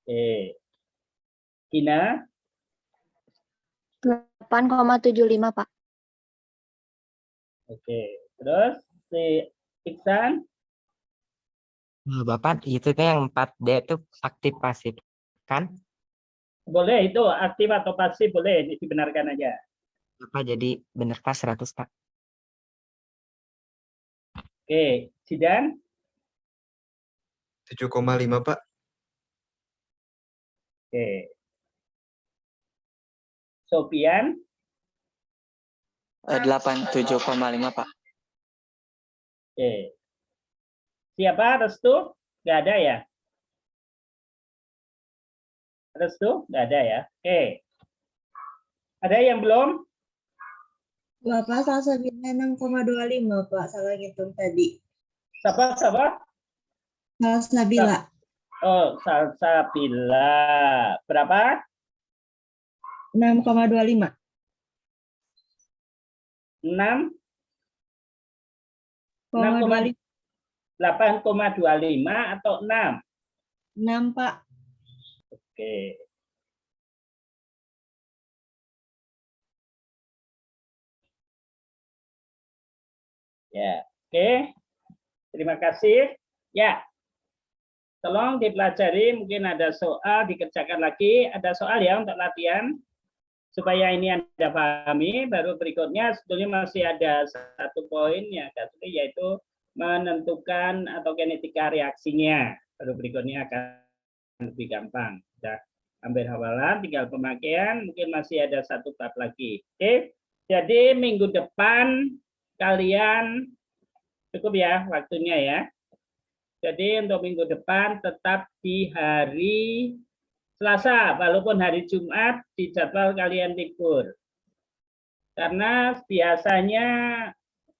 Oke. Kina? 8,75, Pak. Oke. Terus si Iksan? Bapak, itu teh yang 4D itu aktif pasif, kan? Boleh itu aktif atau pasif boleh dibenarkan aja. Bapak jadi benar pas 100, Pak. Oke, Sidan? 7,5, Pak. Oke. Sofian? 7,5, Pak. Oke. Siapa? Restu? Nggak ada ya? Restu? Nggak ada ya? Oke. Ada yang belum? Bapak Salsabila 6,25, Pak. Salah ngitung tadi. Siapa? Salsabila. Oh, Salsabila. Berapa? 6,25. 6? 6,25. 8,25 atau 6? 6, Pak. Oke. Ya, oke. Terima kasih. Ya. Tolong dipelajari, mungkin ada soal dikerjakan lagi. Ada soal ya untuk latihan supaya ini Anda pahami. Baru berikutnya sebetulnya masih ada satu poin yang agak sulit, yaitu menentukan atau kinetika reaksinya. Baru berikutnya akan lebih gampang. Sudah hampir hafalan, tinggal pemakaian, mungkin masih ada satu bab lagi. Oke. Jadi minggu depan kalian cukup ya waktunya ya. Jadi untuk minggu depan tetap di hari Selasa, walaupun hari Jumat di jadwal kalian libur. Karena biasanya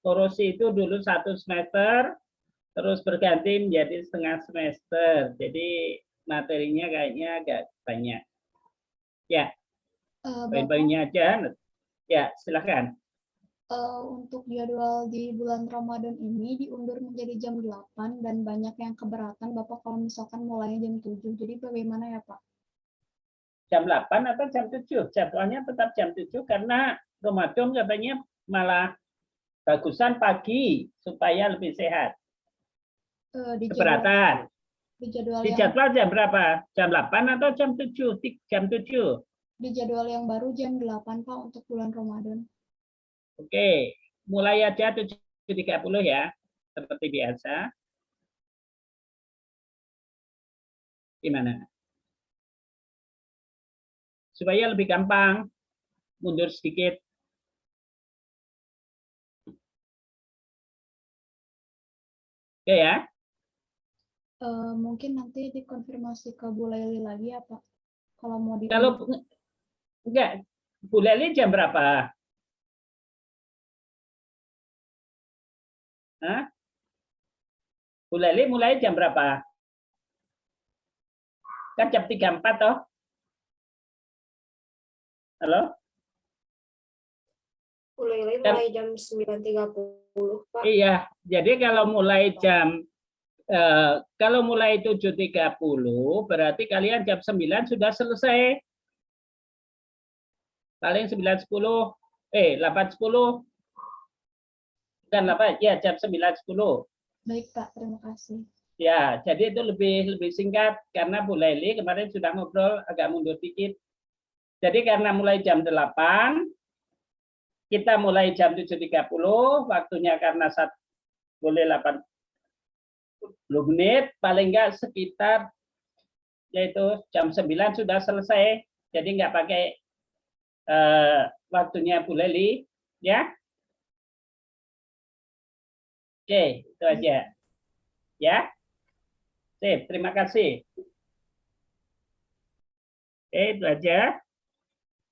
korosi itu dulu 1 semester, terus berganti menjadi setengah semester. Jadi materinya kayaknya agak banyak. Ya, poin-poinnya aja. Ya, silakan. Untuk jadwal di bulan Ramadan ini diundur menjadi jam 8 dan banyak yang keberatan Bapak kalau misalkan mulainya jam 7. Jadi bagaimana ya Pak? Jam 8 atau jam 7? Jadwalnya tetap jam 7 karena Ramadan katanya malah bagusan pagi supaya lebih sehat. Keberatan. Di jadwal jam berapa? Jam 8 atau jam 7? Jam 7. Di jadwal yang baru jam 8 Pak untuk bulan Ramadan. Oke, mulai aja 7.30 ya, seperti biasa. Gimana? Supaya lebih gampang, mundur sedikit. Oke ya. Mungkin nanti dikonfirmasi ke Bu Leli lagi ya Pak. Kalau mau di. Kalau enggak, Bu Leli jam berapa? Hah? Bu Leli mulai jam berapa? Kan jam 3.4 toh? Halo? Bu Leli mulai jam 9.30 Pak. Iya, jadi kalau mulai kalau mulai 7.30 berarti kalian jam 9 sudah selesai. Paling 9.10, 8.10. Bukan 8, ya jam 9.10. Baik Pak, terima kasih. Ya, jadi itu lebih singkat karena Bu Leli kemarin sudah ngobrol agak mundur dikit. Jadi karena mulai jam 8, kita mulai jam 7.30, waktunya karena boleh 80 menit, paling enggak sekitar yaitu jam 9 sudah selesai. Jadi enggak pakai waktunya Bu Leli, ya. Oke, itu aja. Ya. Sip, terima kasih. Oke, itu aja.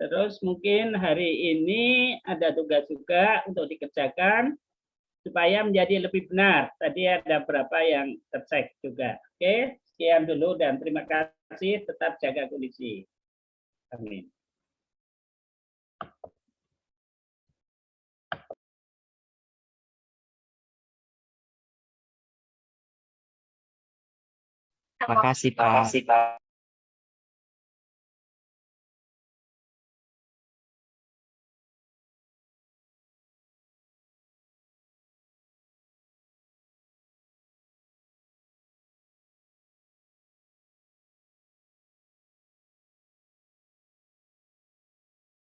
Terus mungkin hari ini ada tugas juga untuk dikerjakan supaya menjadi lebih benar. Tadi ada beberapa yang tercek juga. Oke, sekian dulu dan terima kasih. Tetap jaga kondisi. Amin. Makasih, Pak.